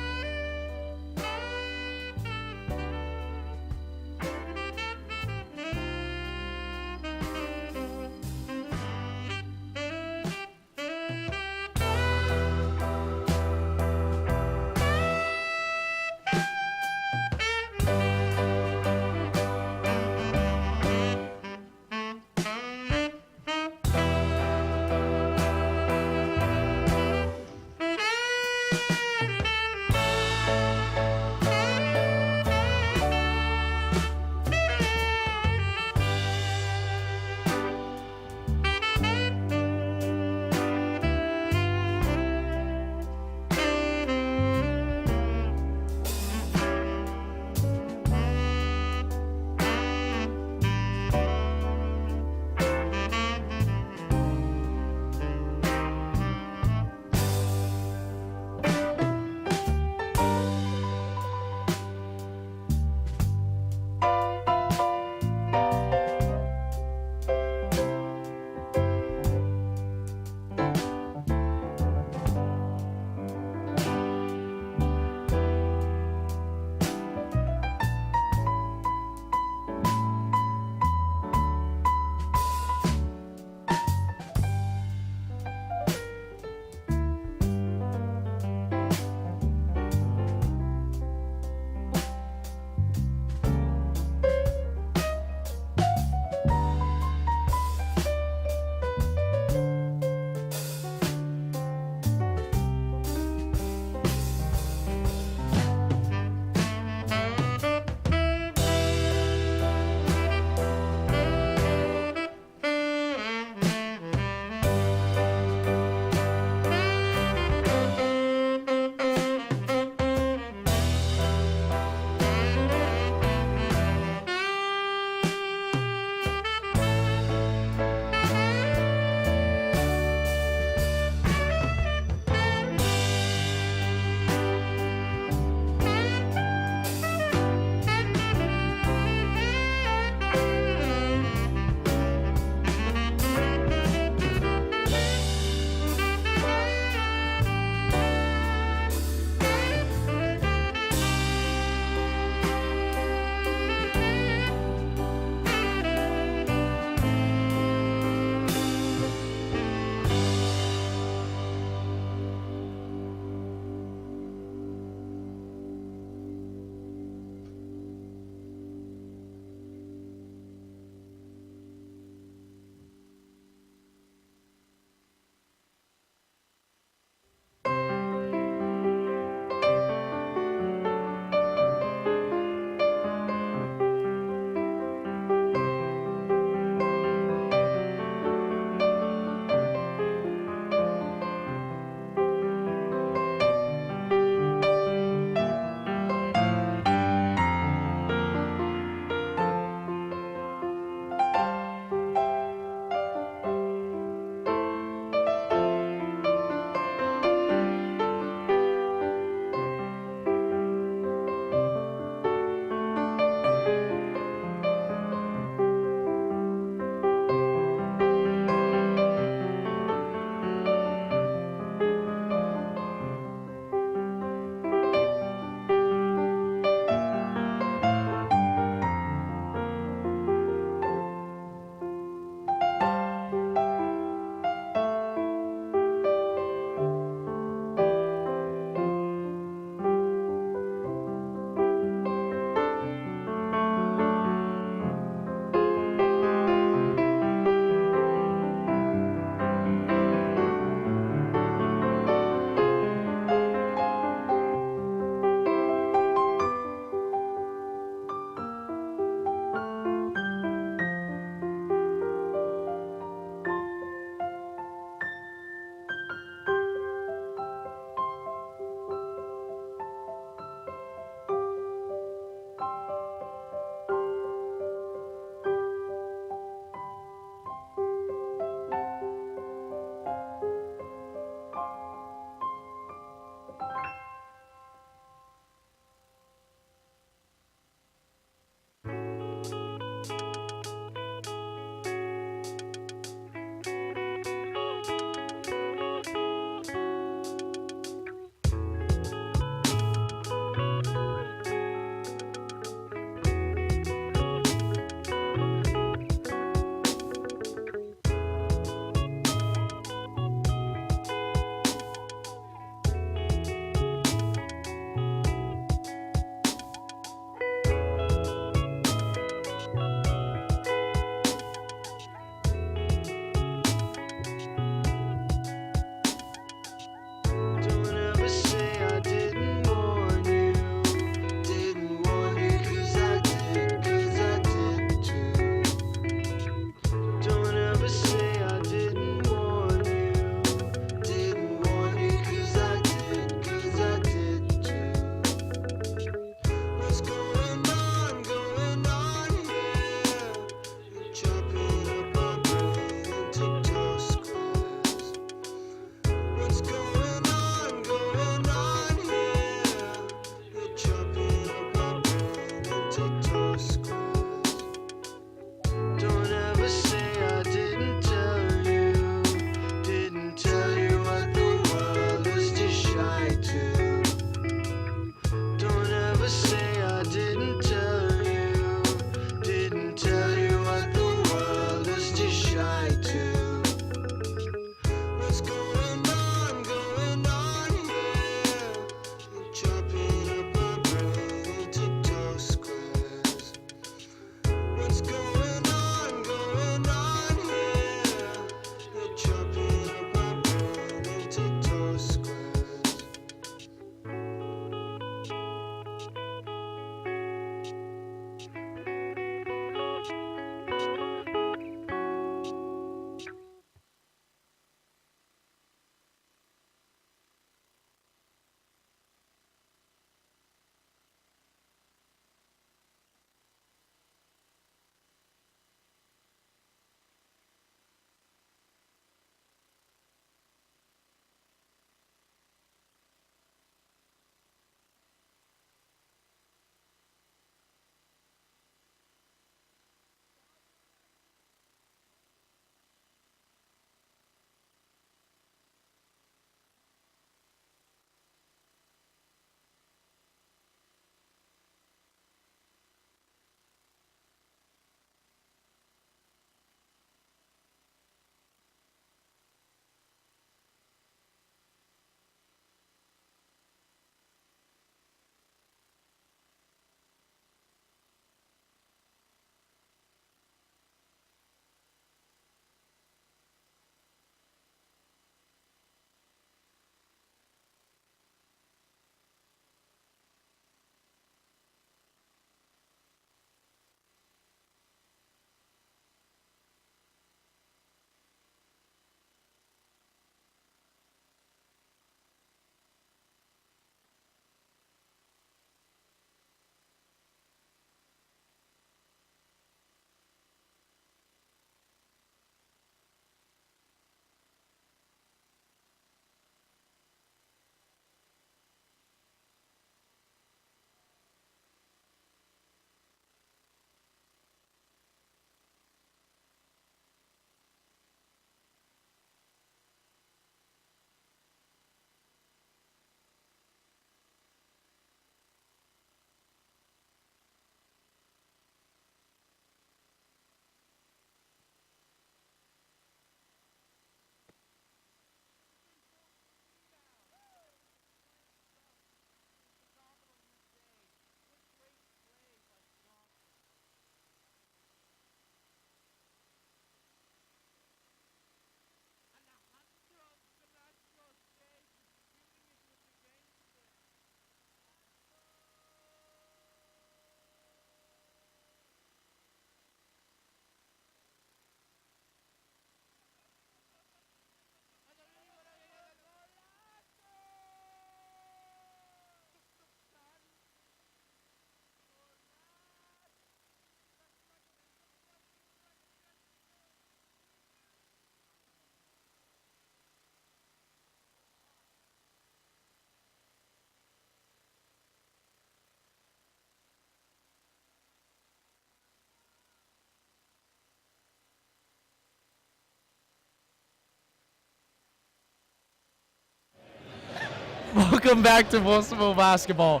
Welcome back to Wilsonville basketball.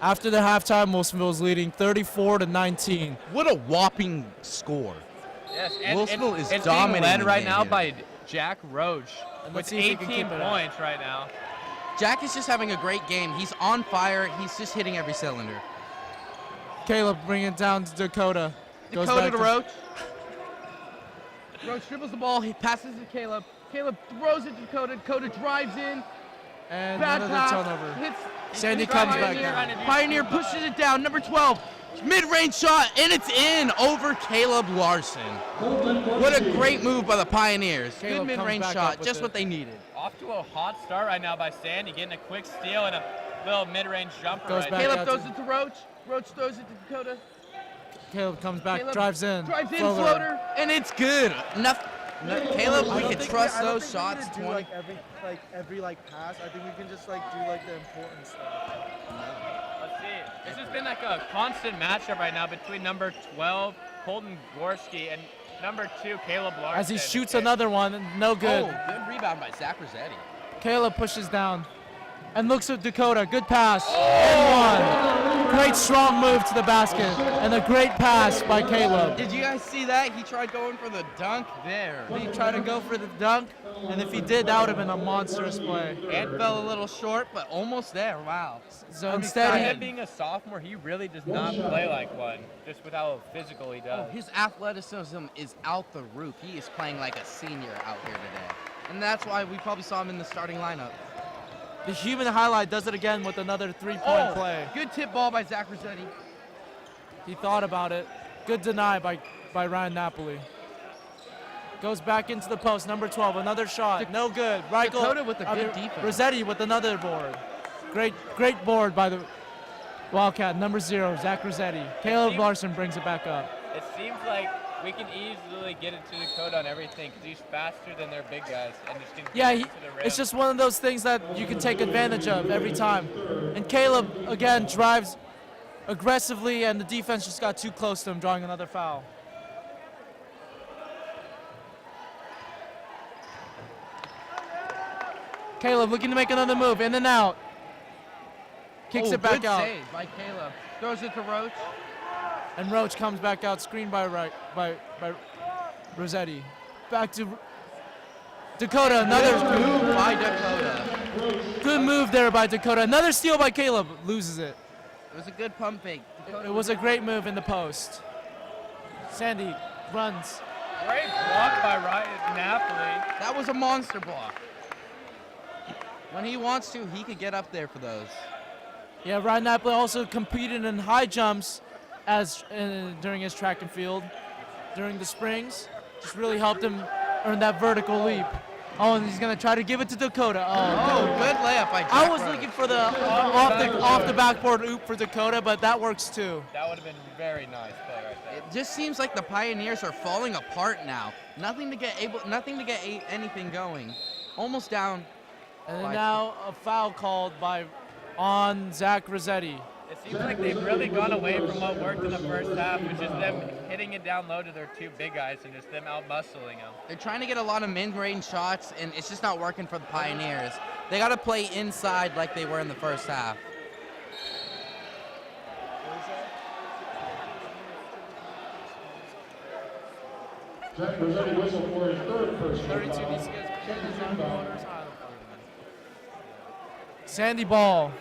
After the halftime, Wilsonville is leading 34-19. What a whopping score. Yes, Wilsonville is it's dominating being led right the now game by Jack Roach And with let's see if he can 18 keep it up. points right now. Jack is just having a great game. He's on fire. He's just hitting every cylinder. Caleb bringing it down to Dakota. Goes Dakota back to Roach. Roach dribbles the ball. He passes to Caleb. Caleb throws it to Dakota. Dakota drives in. And Bad another pass. turnover. Hits. Sandy He's comes trying back to down. do Pioneer something. pushes it down. Number 12. Mid-range shot, and it's in over Caleb Larson. What a great move by the Pioneers. Caleb Good comes mid-range back shot, up with just it. what they needed. Off to a hot start right now by Sandy, getting a quick steal and a little mid-range jumper Goes right back there. Caleb out throws to- it to Roach. Roach throws it to Dakota. Caleb comes back, Caleb drives in. floater, and it's good. Caleb, we can trust those shots. Do 20. every pass. I think we can just do the important stuff. Let's see. This has been like a constant matchup right now between number 12, Colton Gorski, and number 2, Caleb Larson. As he shoots another one, no good. Oh, good rebound by Zach Rossetti. Caleb pushes down and looks at Dakota. Good pass. And one. Great strong move to the basket. And a great pass by Caleb. Did you guys see that? He tried going for the dunk there. He tried to go for the dunk, and if he did, that would have been a monstrous play. And fell a little short, but almost there. Wow. So For instead, him he, being a sophomore, he really does not play like one, just with how physical he does. His athleticism is out the roof. He is playing like a senior out here today. And that's why we probably saw him in the starting lineup. the human highlight does it again with another three-point play. Good tip ball by Zach Rossetti. He thought about it. Good deny by Ryan Napoli. Goes back into the post. Number 12, another shot. No good. Reichel, Dakota with a good defense. Rossetti with another board. Great board by the Wildcat. Number 0, Zach Rossetti. Caleb Larson brings it back up. It seems like we can easily get into Dakota on everything because he's faster than their big guys and just can Yeah, get to the rim. it's just one of those things that you can take advantage of every time. And Caleb, again, drives aggressively, and the defense just got too close to him, drawing another foul. Caleb looking to make another move, in and out. Kicks it back good out. save by Caleb. Throws it to Roach. And Roach comes back out, screened by Rossetti. Back to Dakota, another Move by Dakota. good move there by Dakota. Another steal by Caleb, loses it. It was a good pump fake. Dakota It was a great move in the post. Sandy runs. Great block by Ryan Napoli. That was a monster block. When he wants to, he could get up there for those. Yeah, Ryan Napoli also competed in high jumps during his track and field during the springs. Just really helped him earn that vertical leap. Oh, and he's gonna try to give it to Dakota. Oh, good layup by Jack I was Roach. looking for the off the backboard oop for Dakota, but that works too. That would have been a very nice play right there. It just seems like the Pioneers are falling apart now. Nothing to get anything going. Almost down. And then now a foul called on Zach Rossetti. It seems like they've really gone away from what worked in the first half, which is them hitting it down low to their 2 big guys and just them out-muscling them. They're trying to get a lot of mid-range shots, and it's just not working for the Pioneers. They got to play inside like they were in the first half. Jack Rossetti whistle for his third personal foul. Sandy ball.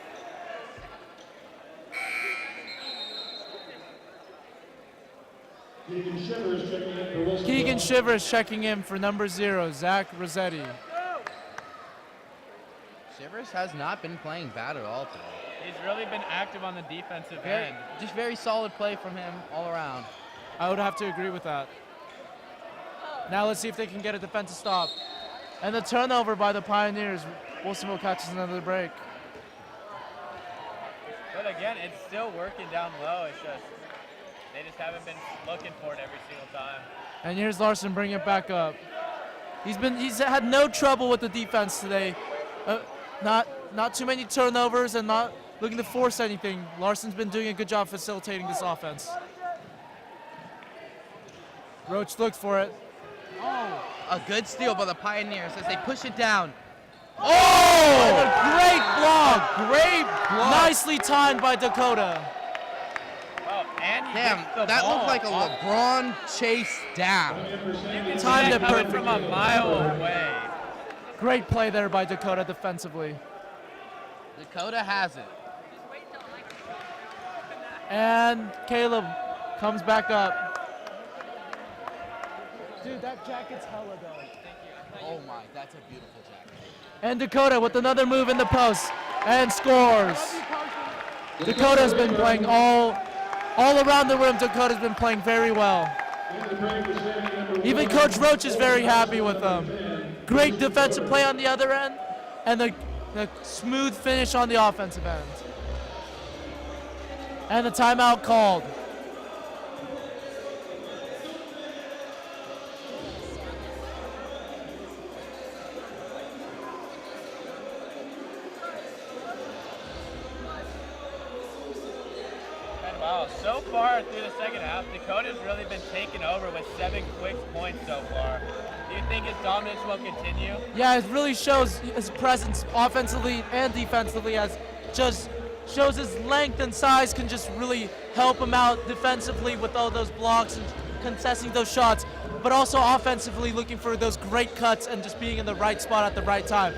Keegan Shivers checking in for Wilson. Keegan Shivers checking in for number 0, Zach Rossetti. Shivers has not been playing bad at all today. He's really been active on the defensive end. Just very solid play from him all around. I would have to agree with that. Now let's see if they can get a defensive stop. And the turnover by the Pioneers. Wilsonville catches another break. But again, it's still working down low. It's just they just haven't been looking for it every single time. And here's Larson bringing it back up. He's had no trouble with the defense today. Not too many turnovers and not looking to force anything. Larson's been doing a good job facilitating this offense. Roach looks for it. A good steal by the Pioneers as they push it down. Oh! A great block Great block. Nicely timed by Dakota. Oh, and he Damn, hits the that ball looked like a off- LeBron chase down. You can see Timed that it coming from a perfectly. mile away. Great play there by Dakota defensively. Dakota has it. And Caleb comes back up. Dude, that jacket's hella dope. Oh my, that's a beautiful jacket. And Dakota with another move in the post and scores. Dakota's been playing all around the rim. Dakota's been playing very well. Even Coach Roach is very happy with them. Great defensive play on the other end and the smooth finish on the offensive end. And the timeout called. And wow, so far through the second half, Dakota's really been taking over with 7 quick points so far. Do you think his dominance will continue? Yeah, it really shows his presence offensively and defensively, as just shows his length and size can just really help him out defensively with all those blocks and contesting those shots, but also offensively looking for those great cuts and just being in the right spot at the right time.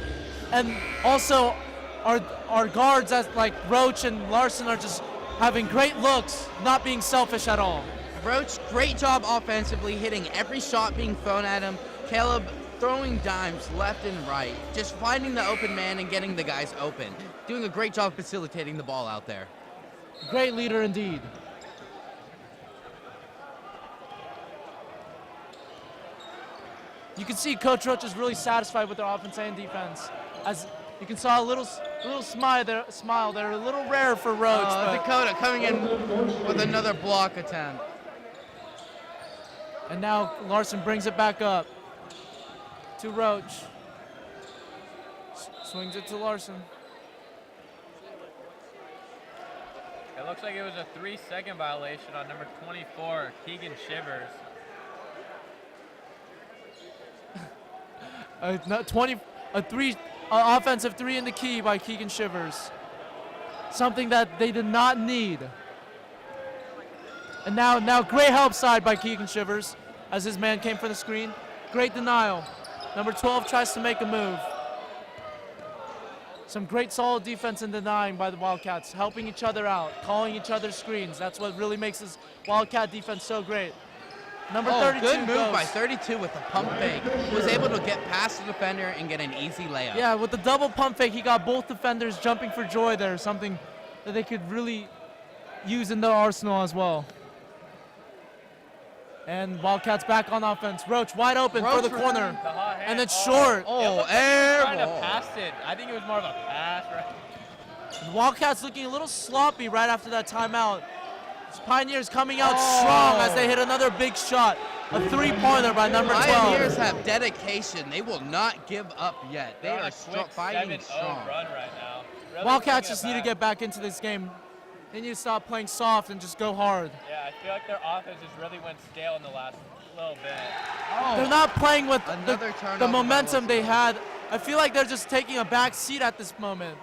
And also our guards as like Roach and Larson are just having great looks, not being selfish at all. Roach, great job offensively, hitting every shot being thrown at him. Caleb throwing dimes left and right, just finding the open man and getting the guys open. Doing a great job facilitating the ball out there. Great leader indeed. You can see Coach Roach is really satisfied with their offense and defense. As you can saw a little smile there, a little rare for Roach. but- Dakota coming in with another block attempt. And now Larson brings it back up to Roach. Swings it to Larson. It looks like it was a 3-second violation on number 24, Hagen Shivers. Offensive three in the key by Keegan Shivers. Something that they did not need. And now great help side by Keegan Shivers as his man came for the screen. Great denial. Number 12 tries to make a move. Some great solid defense and denying by the Wildcats, helping each other out, calling each other's screens. That's what really makes this Wildcat defense so great. Number 32 good move goes. by 32 with the pump fake. Was able to get past the defender and get an easy layup. Yeah, with the double pump fake, he got both defenders jumping for joy there, something that they could really use in their arsenal as well. And Wildcats back on offense. Roach wide open for the corner. The hot hand. And then short. It looked like he was air trying to ball. pass it. I think it was more of a pass, right? The Wildcats looking a little sloppy right after that timeout. Pioneers coming out strong as they hit another big shot. A three-pointer by number 12. Pioneers have dedication. They will not give up yet. They They're on are a quick fighting 7-0 strong. run right now. Really Wildcats bringing just it need to back. get back into this game. They need to stop playing soft and just go hard. Yeah, I feel like their offense just really went stale in the last little bit. They're not playing with Another the turnover by momentum Wilson. they had. I feel like they're just taking a back seat at this moment.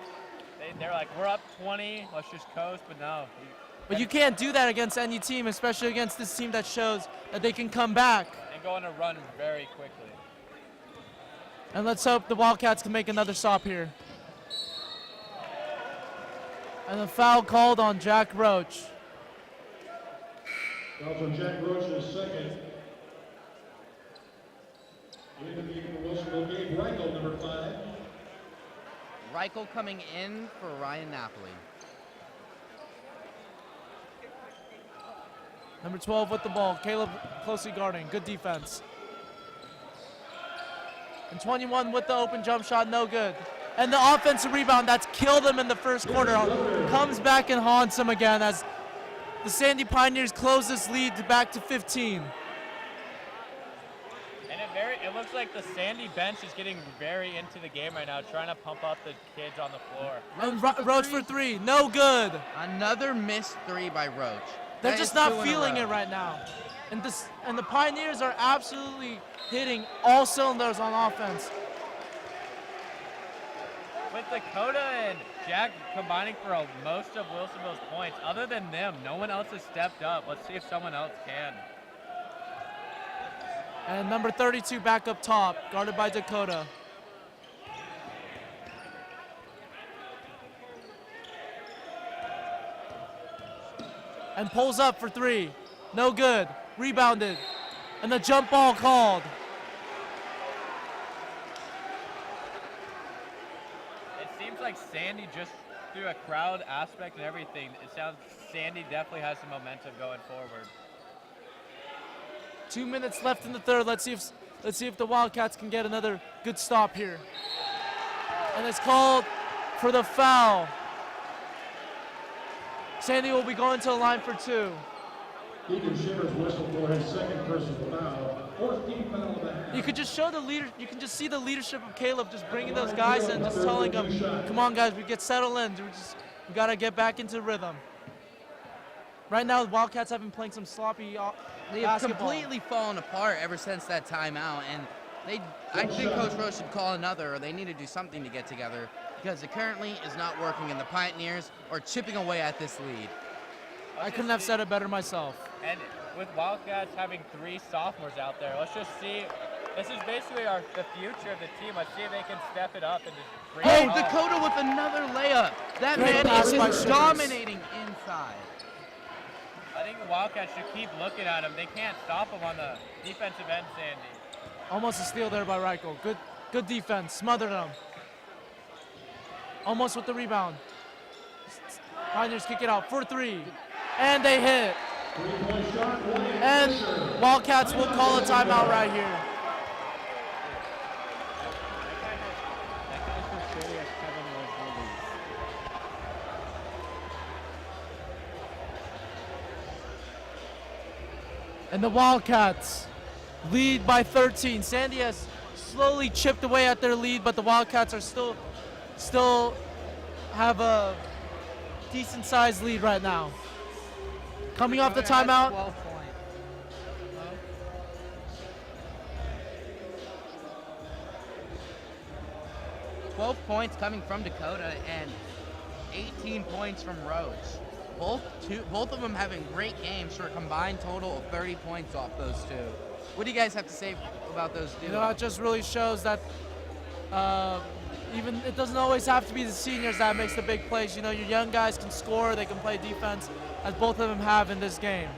They're like, we're up 20, let's just coast, but no. But you can't do that against any team, especially against this team that shows that they can come back. And go on a run very quickly. And let's hope the Wildcats can make another stop here. And a foul called on Jack Roach. Fouls on Jack Roach, his second. In the game for Wilsonville, Gabe Reichel, number 5. Reichel coming in for Ryan Napoli. Number 12 with the ball. Caleb closely guarding. Good defense. And 21 with the open jump shot. No good. And the offensive rebound that's killed them in the first quarter comes back and haunts them again as the Sandy Pioneers close this lead back to 15. And it looks like the Sandy bench is getting very into the game right now, trying to pump up the kids on the floor. And Roach for three. No good. Another missed three by Roach. They're That just is not 2 in a feeling row. it right now. And the Pioneers are absolutely hitting all cylinders on offense. with Dakota and Jack combining for most of Wilsonville's points, other than them, no one else has stepped up. Let's see if someone else can. And number 32 back up top, guarded by Dakota. And pulls up for three. No good. Rebounded. And the jump ball called. It seems like Sandy, just through a crowd aspect and everything, it sounds Sandy definitely has some momentum going forward. 2 minutes left in the third. Let's see if the Wildcats can get another good stop here. And it's called for the foul. Sandy will be going to the line for two. Hagen Shivers whistle for his second personal foul. Fourth team foul of the half. You could just show the leader. You can just see the leadership of Caleb, just bringing those guys in, just telling them, "Come on, guys, we get settled in. We gotta get back into rhythm." Right now, the Wildcats have been playing some sloppy They have basketball. completely fallen apart ever since that timeout, and I think Coach Rose should call another, or they need to do something to get together, because it currently is not working, and the Pioneers are chipping away at this lead. I couldn't have said it better myself. And with Wildcats having 3 sophomores out there, let's just see. This is basically the future of the team. Let's see if they can step it up and just bring Oh, it home. Dakota with another layup. That Great man pass is by just Shivers. dominating inside. I think the Wildcats should keep looking at him. They can't stop him on the defensive end, Sandy. Almost a steal there by Reichel. Good defense. Smothered him. Almost with the rebound. Pioneers kick it out for three. And they hit. Three-point shot, William And Fisher. Wildcats will call a timeout right here. That guy for sure has Kevin Wilsonville. And the Wildcats lead by 13. Sandy has slowly chipped away at their lead, but the Wildcats are still have a decent sized lead right now. Coming off the timeout. 12 points. 12 points coming from Dakota and 18 points from Rhodes. Both of them having great games for a combined total of 30 points off those two. What do you guys have to say about those two? You know, it just really shows that even it doesn't always have to be the seniors that makes the big plays. You know, your young guys can score, they can play defense, as both of them have in this game.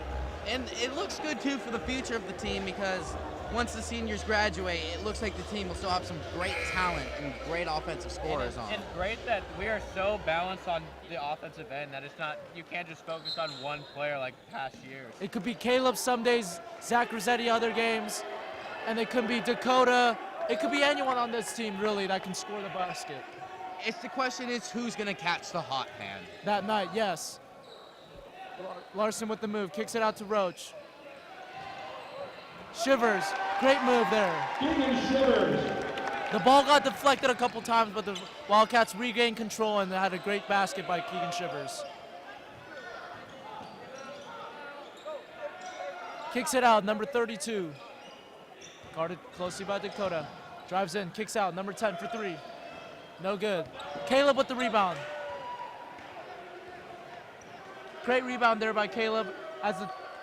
And it looks good too for the future of the team, because once the seniors graduate, it looks like the team will still have some great talent and great offensive scorers on. It's great that we are so balanced on the offensive end that it's not, you can't just focus on one player like past years. It could be Caleb some days, Zach Rossetti other games, and it could be Dakota. It could be anyone on this team, really, that can score the basket. It's the question is who's going to catch the hot hand. That night, yes. Larson with the move, kicks it out to Roach. Shivers, great move there. Hagen Shivers. The ball got deflected a couple times, but the Wildcats regained control and they had a great basket by Keegan Shivers. Kicks it out, number 32. Guarded closely by Dakota. Drives in, kicks out, number 10 for three. No good. Caleb with the rebound. Great rebound there by Caleb as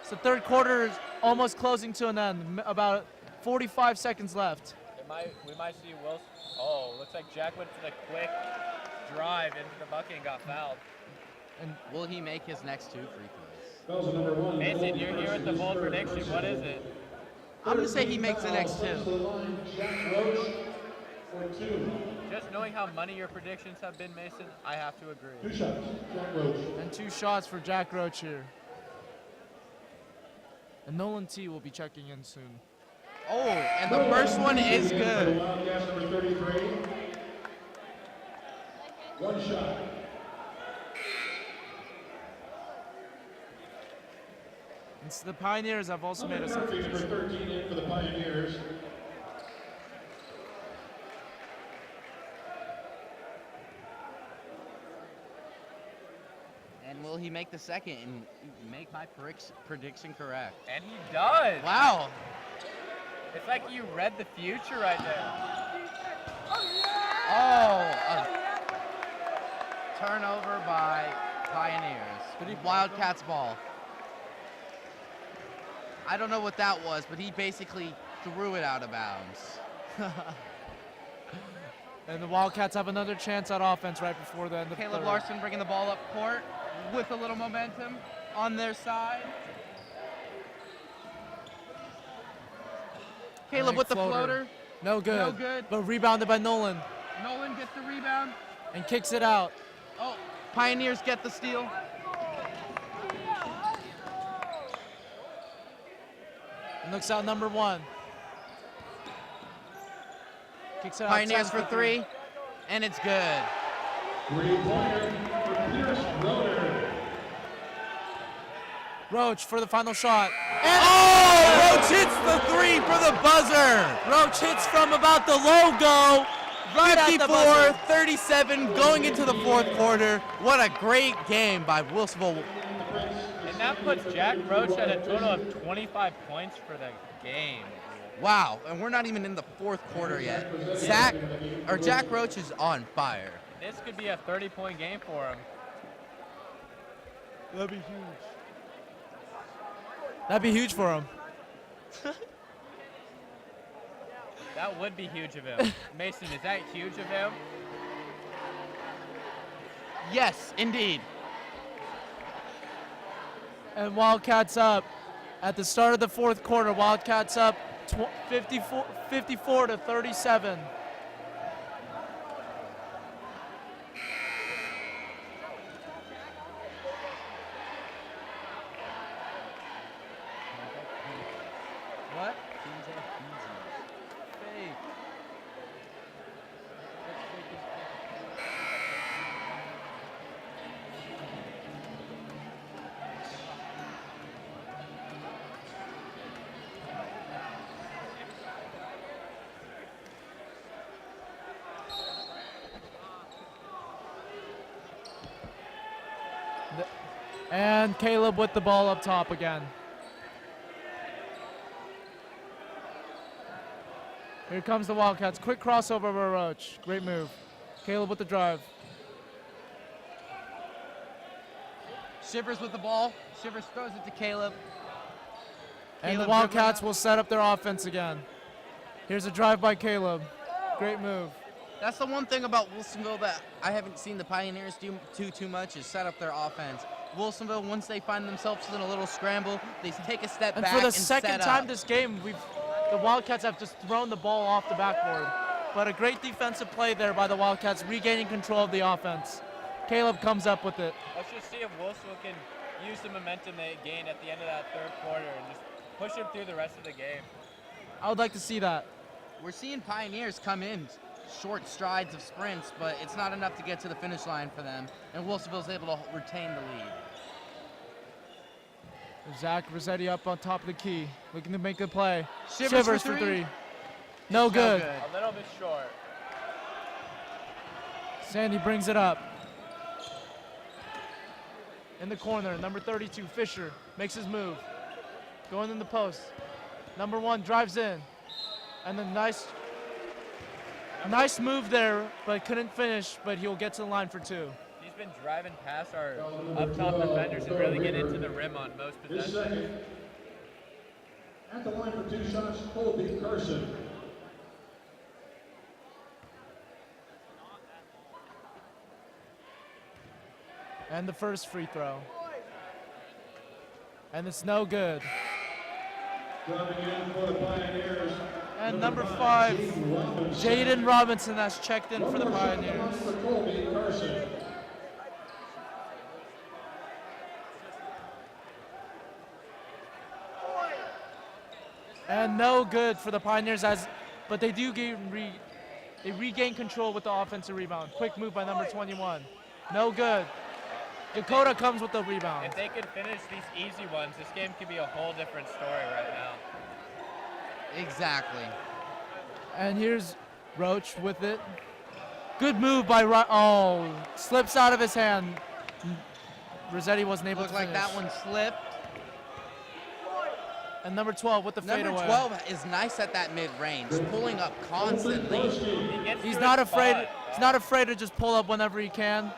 the third quarter is almost closing to an end. About 45 seconds left. We might see Wilson. Oh, looks like Jack went for the quick drive into the bucket and got fouled. And will he make his next 2 free throws? That was the number 1. Mason, you're here with the bold prediction. What is it? I'm going to say he makes the next 2. To the line, Jack Roach for 2. Just knowing how many your predictions have been, Mason, I have to agree. 2 shots, Jack Roach. And 2 shots for Jack Roach here. And Nolan T will be checking in soon. Oh, and the first one is good. Wildcats number 33. 1 shot. And so the Pioneers have also made a Murphy, number substitution. 13 in for the Pioneers. And will he make the second and make my prediction correct? And he does. Wow. It's like you read the future right there. Oh, Turnover by Pioneers. Wildcats ball. I don't know what that was, but he basically threw it out of bounds. And the Wildcats have another chance at offense right before the end of the Caleb third. Larson bringing the ball up court with a little momentum on their side. Caleb with the floater. No good. No good. But rebounded by Nolan Nolan gets the rebound. and kicks it out. Oh, Pioneers get the steal. And looks out number 1. Kicks it out. Pioneers for 3, and it's good. 3-pointer for Pierce Roder. Roach for the final shot. And oh, Roach hits the 3 for the buzzer. Roach hits from about the logo. Right at the buzzer. 54-37 going into the fourth quarter. What a great game by Wilsonville. And that puts Jack Roach at a total of 25 points for the game. Wow, and we're not even in the fourth quarter yet. Jack Roach is on fire. This could be a 30-point game for him. That'd be huge. That'd be huge for him. That would be huge of him. Mason, is that huge of him? Yes, indeed. And Wildcats up at the start of the fourth quarter. Wildcats up 54 to 37. What? And Caleb with the ball up top again. Here comes the Wildcats. Quick crossover by Roach. Great move. Caleb with the drive. Shivers with the ball. Shivers throws it to Caleb. And Caleb the Wildcats dribbling will set up their offense again. Here's a drive by Caleb. Great move. That's the one thing about Wilsonville that I haven't seen the Pioneers do too much is set up their offense. Wilsonville, once they find themselves in a little scramble, they take a step And back for the and second set time up. this game, the Wildcats have just thrown the ball off the backboard. But a great defensive play there by the Wildcats, regaining control of the offense. Caleb comes up with it. Let's just see if Wilsonville can use the momentum they gained at the end of that third quarter and just push them through the rest of the game. I would like to see that. We're seeing Pioneers come in short strides of sprints, but it's not enough to get to the finish line for them, and Wilsonville's able to retain the lead. Zach Rossetti up on top of the key, looking to make a play. Shivers for for three. No good. A little bit short. Sandy brings it up. In the corner, number 32, Fisher, makes his move. Going in the post. Number 1 drives in. And then nice move there, but couldn't finish, but he'll get to the line for 2. He's been driving past our up-top defenders and really get into the rim on most possessions. At the line for 2 shots, Colby Carson. And the first free throw. And it's no good. Dropping in for the Pioneers. And number 5, Jaden Robinson, that's checked in for the Pioneers. For Colby Carson. And no good for the Pioneers, but they do they regain control with the offensive rebound. Quick move by number 21. No good. Dakota comes with the rebound. If they could finish these easy ones, this game could be a whole different story right now. Exactly. And here's Roach with it. Good move by slips out of his hand. Rossetti wasn't able Looked to like finish. that one slipped. And number 12 with the Number fadeaway. 12 is nice at that mid-range, pulling up constantly. He gets He's to not his afraid. spot. He's not afraid to just pull up whenever he can.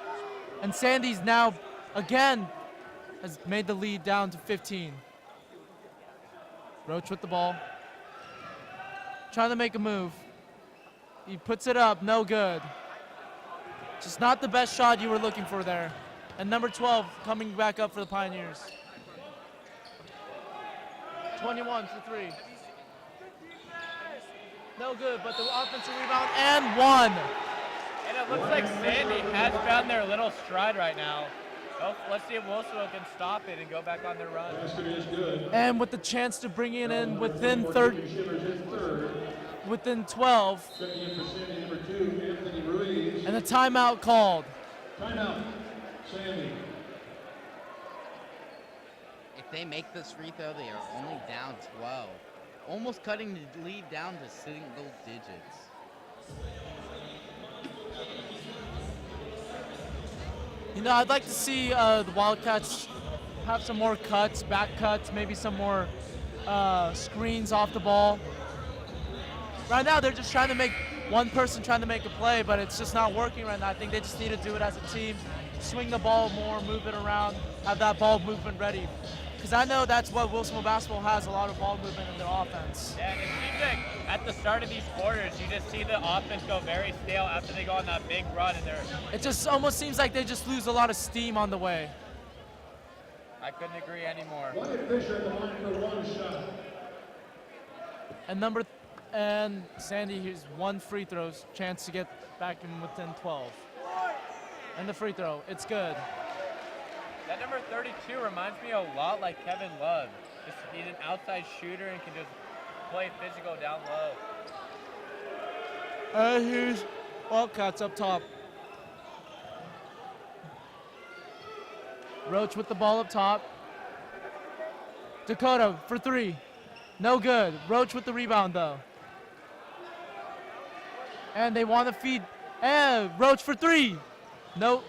And Sandy's now, again, has made the lead down to 15. Roach with the ball. Trying to make a move. He puts it up, no good. Just not the best shot you were looking for there. And number 12 coming back up for the Pioneers. 21 for 3. No good, but the offensive rebound and 1. And it looks like Sandy has found their little stride right now. Oh, let's see if Wilsonville can stop it and go back on their run. Basket is good. And with the chance to bring it in within 12, Checking in for Sandy, number 2, Anthony Ruiz. and a timeout called. Timeout, Sandy. If they make this free throw, they are only down 12. Almost cutting the lead down to single digits. You know, I'd like to see the Wildcats have some more cuts, back cuts, maybe some more screens off the ball. Right now, they're just trying to make one person trying to make a play, but it's just not working right now. I think they just need to do it as a team, swing the ball more, move it around, have that ball movement ready. Because I know that's what Wilsonville basketball has, a lot of ball movement in their offense. Yeah, and it seems like at the start of these quarters, you just see the offense go very stale after they go on that big run, and It just almost seems like they just lose a lot of steam on the way. I couldn't agree anymore. Wyatt Fisher at the line for 1 shot. And Sandy, here's 1 free throw chance to get back in within 12. And the free throw, it's good. That number 32 reminds me a lot like Kevin Love. He's an outside shooter and can just play physical down low. Here's Wildcats up top. Roach with the ball up top. Dakota for 3. No good. Roach with the rebound though. And they want to feed. And Roach for 3. No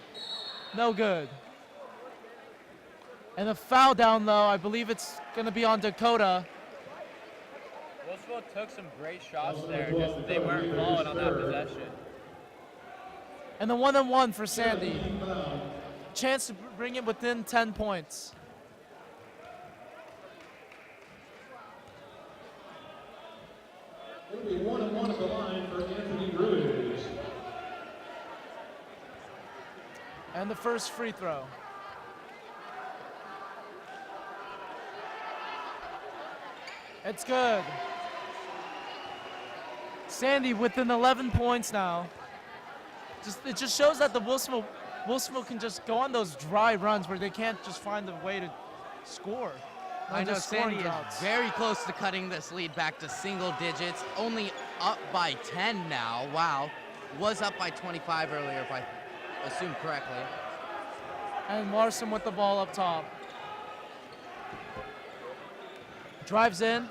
good. And a foul down low. I believe it's going to be on Dakota. Wilsonville took some great shots there, just they weren't falling on that possession. And the 1-on-1 for Sandy. Chance to bring it within 10 points. It'll be 1-on-1 at the line for Anthony Ruiz. And the first free throw. It's good. Sandy within 11 points now. It just shows that the Wilsonville can just go on those dry runs where they can't just find a way to score. I know just scoring Sandy droughts. is very close to cutting this lead back to single digits. Only up by 10 now. Wow. Was up by 25 earlier, if I assume correctly. And Larson with the ball up top. Drives in.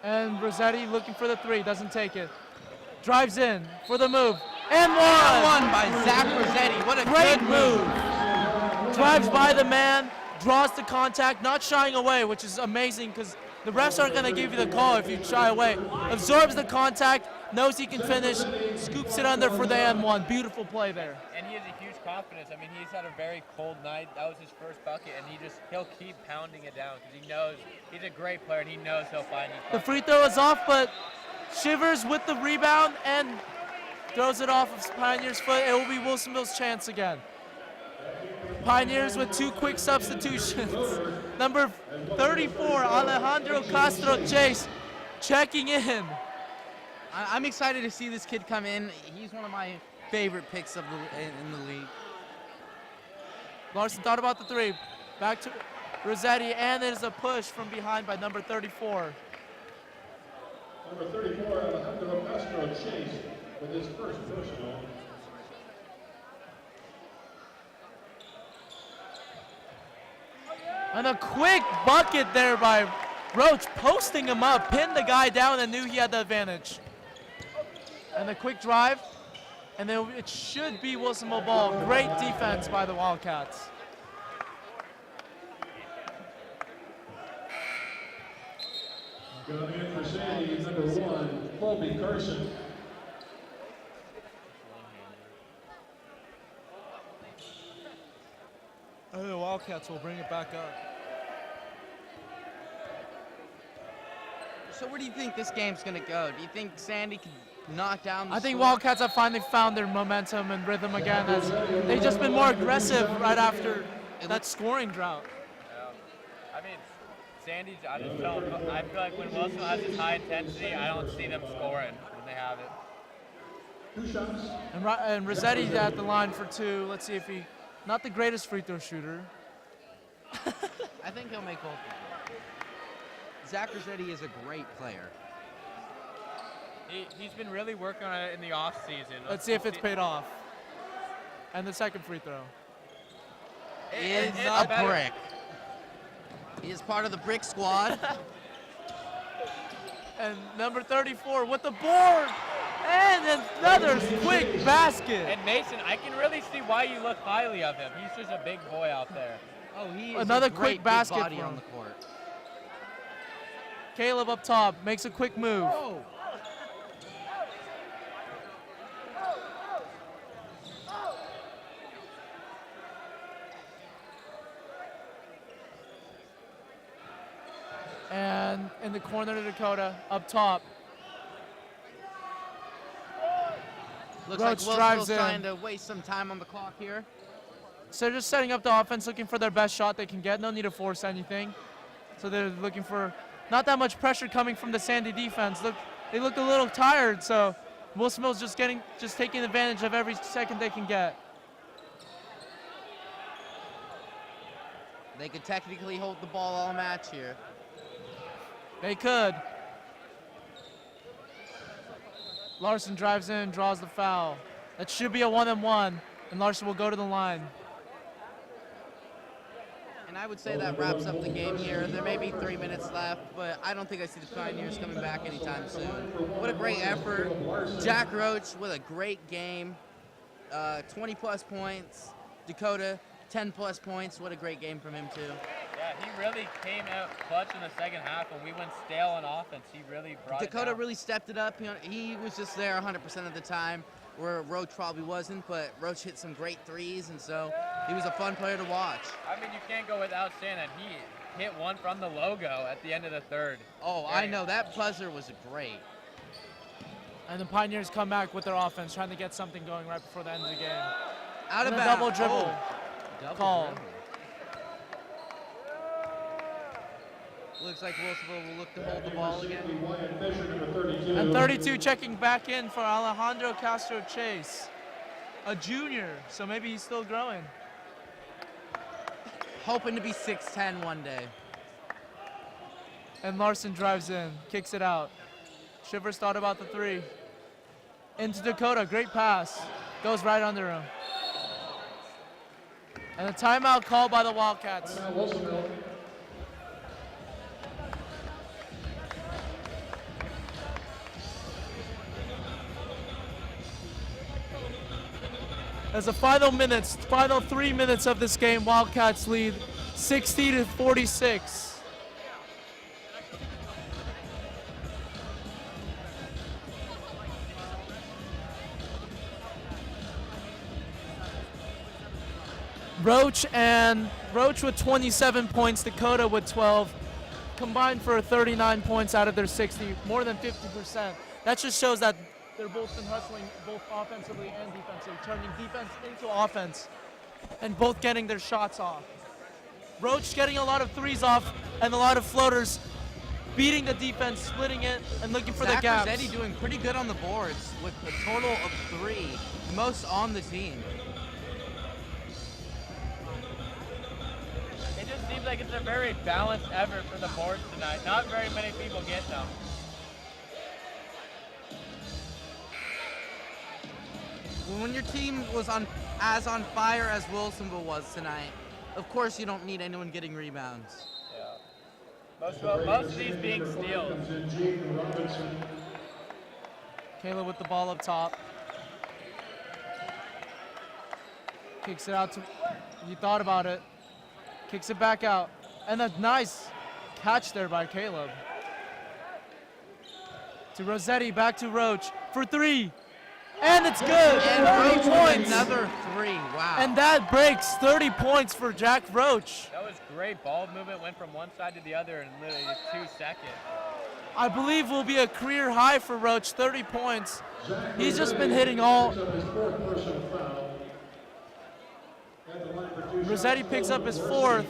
And Rossetti looking for the 3, doesn't take it. Drives in for the move. And one! By Zach Rossetti. What a Great good move. Drives by the man, draws the contact, not shying away, which is amazing because the refs aren't going to give you the call if you shy away. Absorbs the contact, knows he can finish, scoops it under for the and 1. Beautiful play there. And he has a huge confidence. I mean, he's had a very cold night. That was his first bucket, and he'll keep pounding it down because he knows he's a great player and he knows he'll find you. The free throw is off, but Shivers with the rebound and throws it off of Pioneer's foot. It will be Wilsonville's chance again. Pioneers with 2 quick substitutions. Number 34, Alejandro Castro Chase, checking in. I'm excited to see this kid come in. He's one of my favorite picks in the league. Larson thought about the 3. Back to Rossetti, and there's a push from behind by number 34. Number 34, Alejandro Castro Chase with his first personal. And a quick bucket there by Roach, posting him up, pinned the guy down and knew he had the advantage. And a quick drive, and then it should be Wilsonville ball. Great defense by the Wildcats. Coming in for Sandy, number 1, Colby Carson. Wildcats will bring it back up. So where do you think this game's going to go? Do you think Sandy can knock down the I think score? Wildcats have finally found their momentum and rhythm again. As they've just been more aggressive right after that scoring drought. Yeah. I mean, Sandy, I just don't. I feel like when Wilsonville has this high intensity, I don't see them scoring when they have it. And Rossetti's at the line for 2. Let's see if he, not the greatest free throw shooter. I think he'll make both of them. Zach Rossetti is a great player. He's been really working on it in the off season. Let's see if it's paid off. And the second free throw. Is it's a better. brick. He is part of the brick squad. And number 34 with the board. And another quick basket. And Mason, I can really see why you look highly of him. He's just a big boy out there. Oh, he is Another a great quick basket big body for on him. the court. Caleb up top makes a quick move. Oh. And in the corner to Dakota, up top. Looks Roach like drives Wilsonville's in. trying to waste some time on the clock here. So they're just setting up the offense, looking for their best shot they can get. No need to force anything. So they're looking for not that much pressure coming from the Sandy defense. They look a little tired, so Wilsonville's just taking advantage of every second they can get. They could technically hold the ball all match here. They could. Larson drives in, draws the foul. That should be a 1-and-1, and Larson will go to the line. And I would say that wraps up the game here. There may be 3 minutes left, but I don't think I see the Pioneers coming back anytime soon. What a great effort. Jack Roach with a great game. 20-plus points. Dakota, 10-plus points. What a great game from him, too. Yeah, he really came out clutch in the second half when we went stale on offense. He really brought it Dakota down. really stepped it up. You know, he was just there 100% of the time, where Roach probably wasn't, but Roach hit some great threes, and so he was a fun player to watch. I mean, you can't go without saying that he hit one from the logo at the end of the third. Oh, I know. That buzzer was great. And the Pioneers come back with their offense, trying to get something going right before the end of the game. Out of And a bounds. double dribble. Double Call. dribble. Looks like Wilsonville will look to hold the ball again. And 32 checking back in for Alejandro Castro Chase, a junior, so maybe he's still growing. Hoping to be 6'10" one day. And Larson drives in, kicks it out. Shivers thought about the 3. Into Dakota, great pass. Goes right under him. And a timeout called by the Wildcats. As the final 3 minutes of this game, Wildcats lead 60-46. Roach with 27 points, Dakota with 12, combined for 39 points out of their 60, more than 50%. That just shows that they're both been hustling both offensively and defensively, turning defense into offense, and both getting their shots off. Roach getting a lot of threes off and a lot of floaters, beating the defense, splitting it, and looking for the gaps. Rossetti doing pretty good on the boards with a total of 3, most on the team. It just seems like it's a very balanced effort for the boards tonight. Not very many people get them. When your team was as on fire as Wilsonville was tonight, of course you don't need anyone getting rebounds. Yeah. Most of these being steals. Kayla with the ball up top. Kicks it out to, you thought about it. Kicks it back out. And a nice catch there by Caleb. To Rossetti, back to Roach for 3. And it's good. And 30 Roach with points. another 3. Wow. And that breaks 30 points for Jack Roach. That was great ball movement, went from one side to the other in literally 2 seconds. I believe will be a career high for Roach, 30 points. He's just been hitting all. Rossetti picks up his 4th.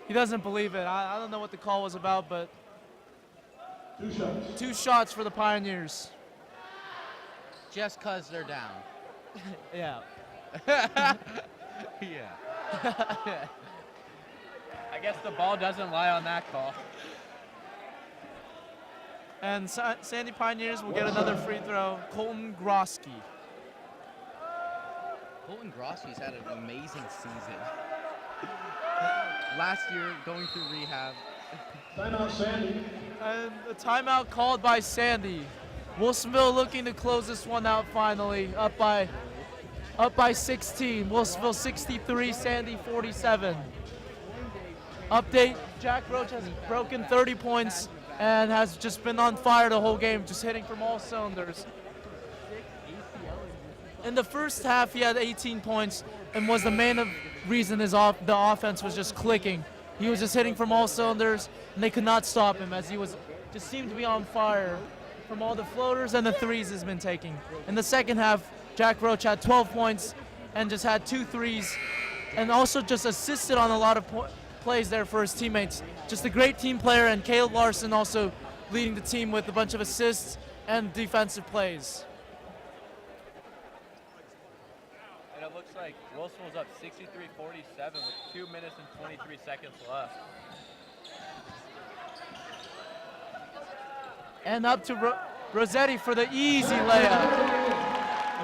He doesn't believe it. I don't know what the call was about, but 2 shots for the Pioneers. Just because they're down. Yeah. Yeah. I guess the ball doesn't lie on that call. And Sandy Pioneers will get another free throw. Colton Grosky. Colton Grosky's had an amazing season. Last year, going through rehab. Timeout, Sandy. And a timeout called by Sandy. Wilsonville looking to close this one out finally. Up by 16. Wilsonville 63, Sandy 47. Update, Jack Roach has broken 30 points and has just been on fire the whole game, just hitting from all cylinders. In the first half, he had 18 points and was the main reason the offense was just clicking. He was just hitting from all cylinders, and they could not stop him as he just seemed to be on fire from all the floaters and the threes he's been taking. In the second half, Jack Roach had 12 points and just had 2 threes, and also just assisted on a lot of plays there for his teammates. Just a great team player, and Caleb Larson also leading the team with a bunch of assists and defensive plays. And it looks like Wilsonville's up 63-47 with 2 minutes and 23 seconds left. And up to Rossetti for the easy layup.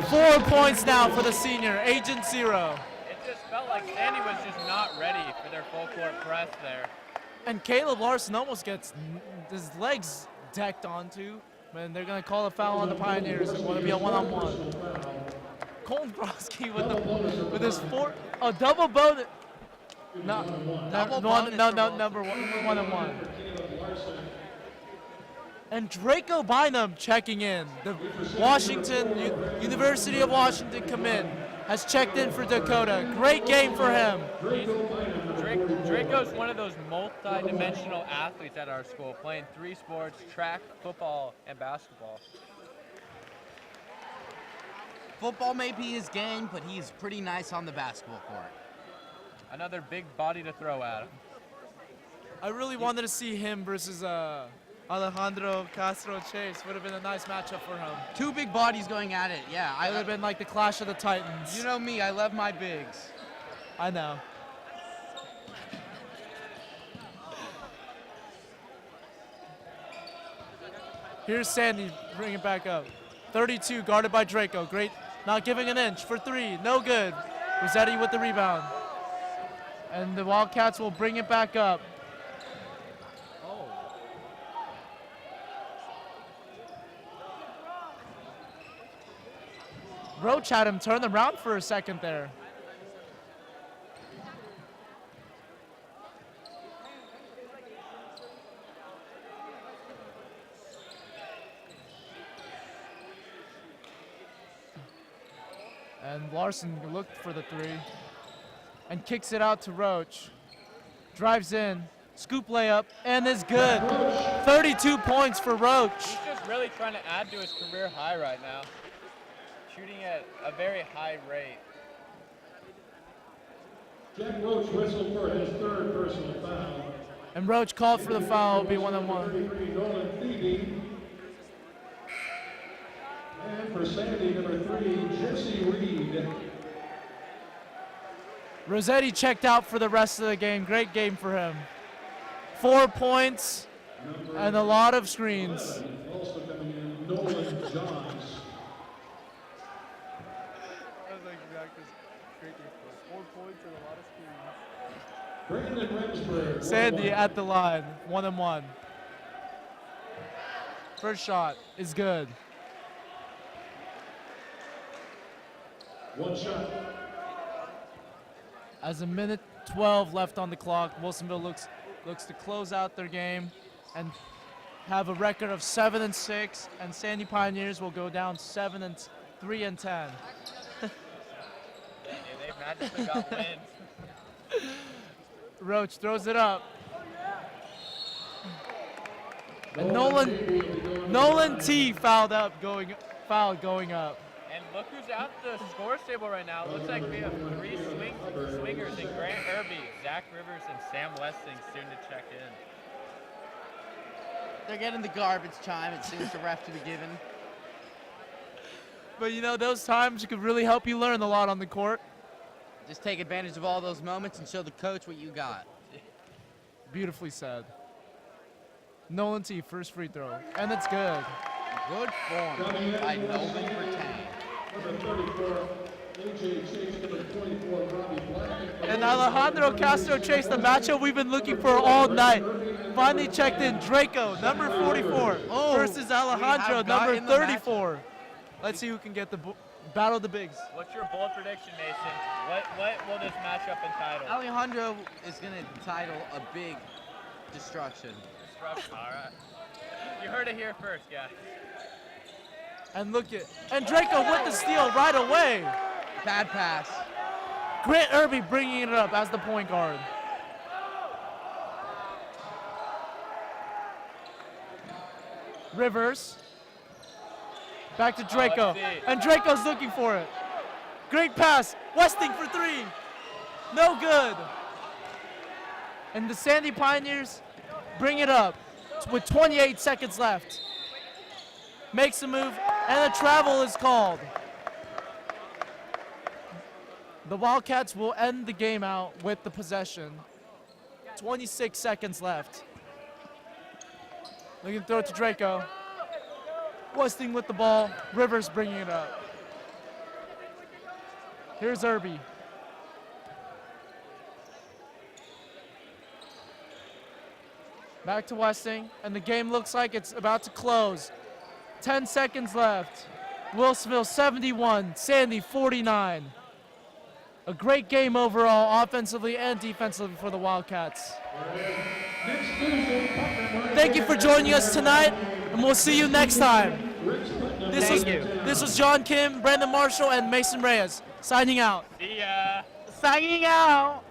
4 points now for the senior, Agent 0. It just felt like Sandy was just not ready for their full court press there. And Caleb Larson almost gets his legs decked onto, and they're going to call a foul on the Pioneers. It's going to be a one-on-one. Colton Grosky with his double bonus. Number one-on-one. And Draco Bynum checking in. The University of Washington commit has checked in for Dakota. Great game for him. Draco's one of those multi-dimensional athletes at our school, playing 3 sports, track, football, and basketball. Football may be his game, but he's pretty nice on the basketball court. Another big body to throw at him. I really wanted to see him versus Alejandro Castro Chase. Would have been a nice matchup for him. 2 big bodies going at it. Yeah, It would have been like the clash of the Titans. You know me, I love my bigs. I know. Here's Sandy, bring it back up. 32, guarded by Draco. Great, not giving an inch for 3, no good. Rossetti with the rebound. And the Wildcats will bring it back up. Roach had him turn around for a second there. And Larson looked for the 3 and kicks it out to Roach. Drives in, scoop layup, and is good. 32 points for Roach. He's just really trying to add to his career high right now. Shooting at a very high rate. Jack Roach whistled for his 3rd personal foul. And Roach called for the foul, it'll be one-on-one. 33, Nolan Phoebe. And for Sandy, number 3, Jesse Reed. Rossetti checked out for the rest of the game. Great game for him. 4 points and a lot of screens. Also coming in, Nolan Johns. That was like exactly great game. 4 points and a lot of screens. Brandon Remsburg. Sandy at the line, 1-on-1. First shot is good. 1 shot. As a minute 12 left on the clock, Wilsonville looks to close out their game and have a record of 7-6, and Sandy Pioneers will go down 7-6. 3-10. They've magically got wins. Roach throws it up. And Nolan T fouled going up. And look who's out the scores table right now. It looks like we have 3 swingers in Grant Irby, Zach Rivers, and Sam Westing soon to check in. They're getting the garbage time, it seems the ref to be given. But you know, those times could really help you learn a lot on the court. Just take advantage of all those moments and show the coach what you got. Beautifully said. Nolan T, first free throw. And that's good. Good form by Nolan Bertang. And Alejandro Castro chased the matchup we've been looking for all night. Finally checked in Draco, number 44, versus Alejandro, number 34. Let's see who can get the battle of the bigs. What's your bold prediction, Mason? What will this matchup entitle? Alejandro is going to title a big destruction. Destruction, all right. You heard it here first, guys. And and Draco with the steal right away. Bad pass. Grant Irby bringing it up as the point guard. Rivers. Back to Draco. And Draco's looking for it. Great pass. Westing for 3. No good. And the Sandy Pioneers bring it up with 28 seconds left. Makes a move, and a travel is called. The Wildcats will end the game out with the possession. 26 seconds left. Looking to throw it to Draco. Westing with the ball. Rivers bringing it up. Here's Irby. Back to Westing, and the game looks like it's about to close. 10 seconds left. Wilsonville 71, Sandy 49. A great game overall, offensively and defensively for the Wildcats. Thank you for joining us tonight, and we'll see you next time. This was John Kim, Brandon Marshall, and Mason Reyes signing out. See ya. Signing out.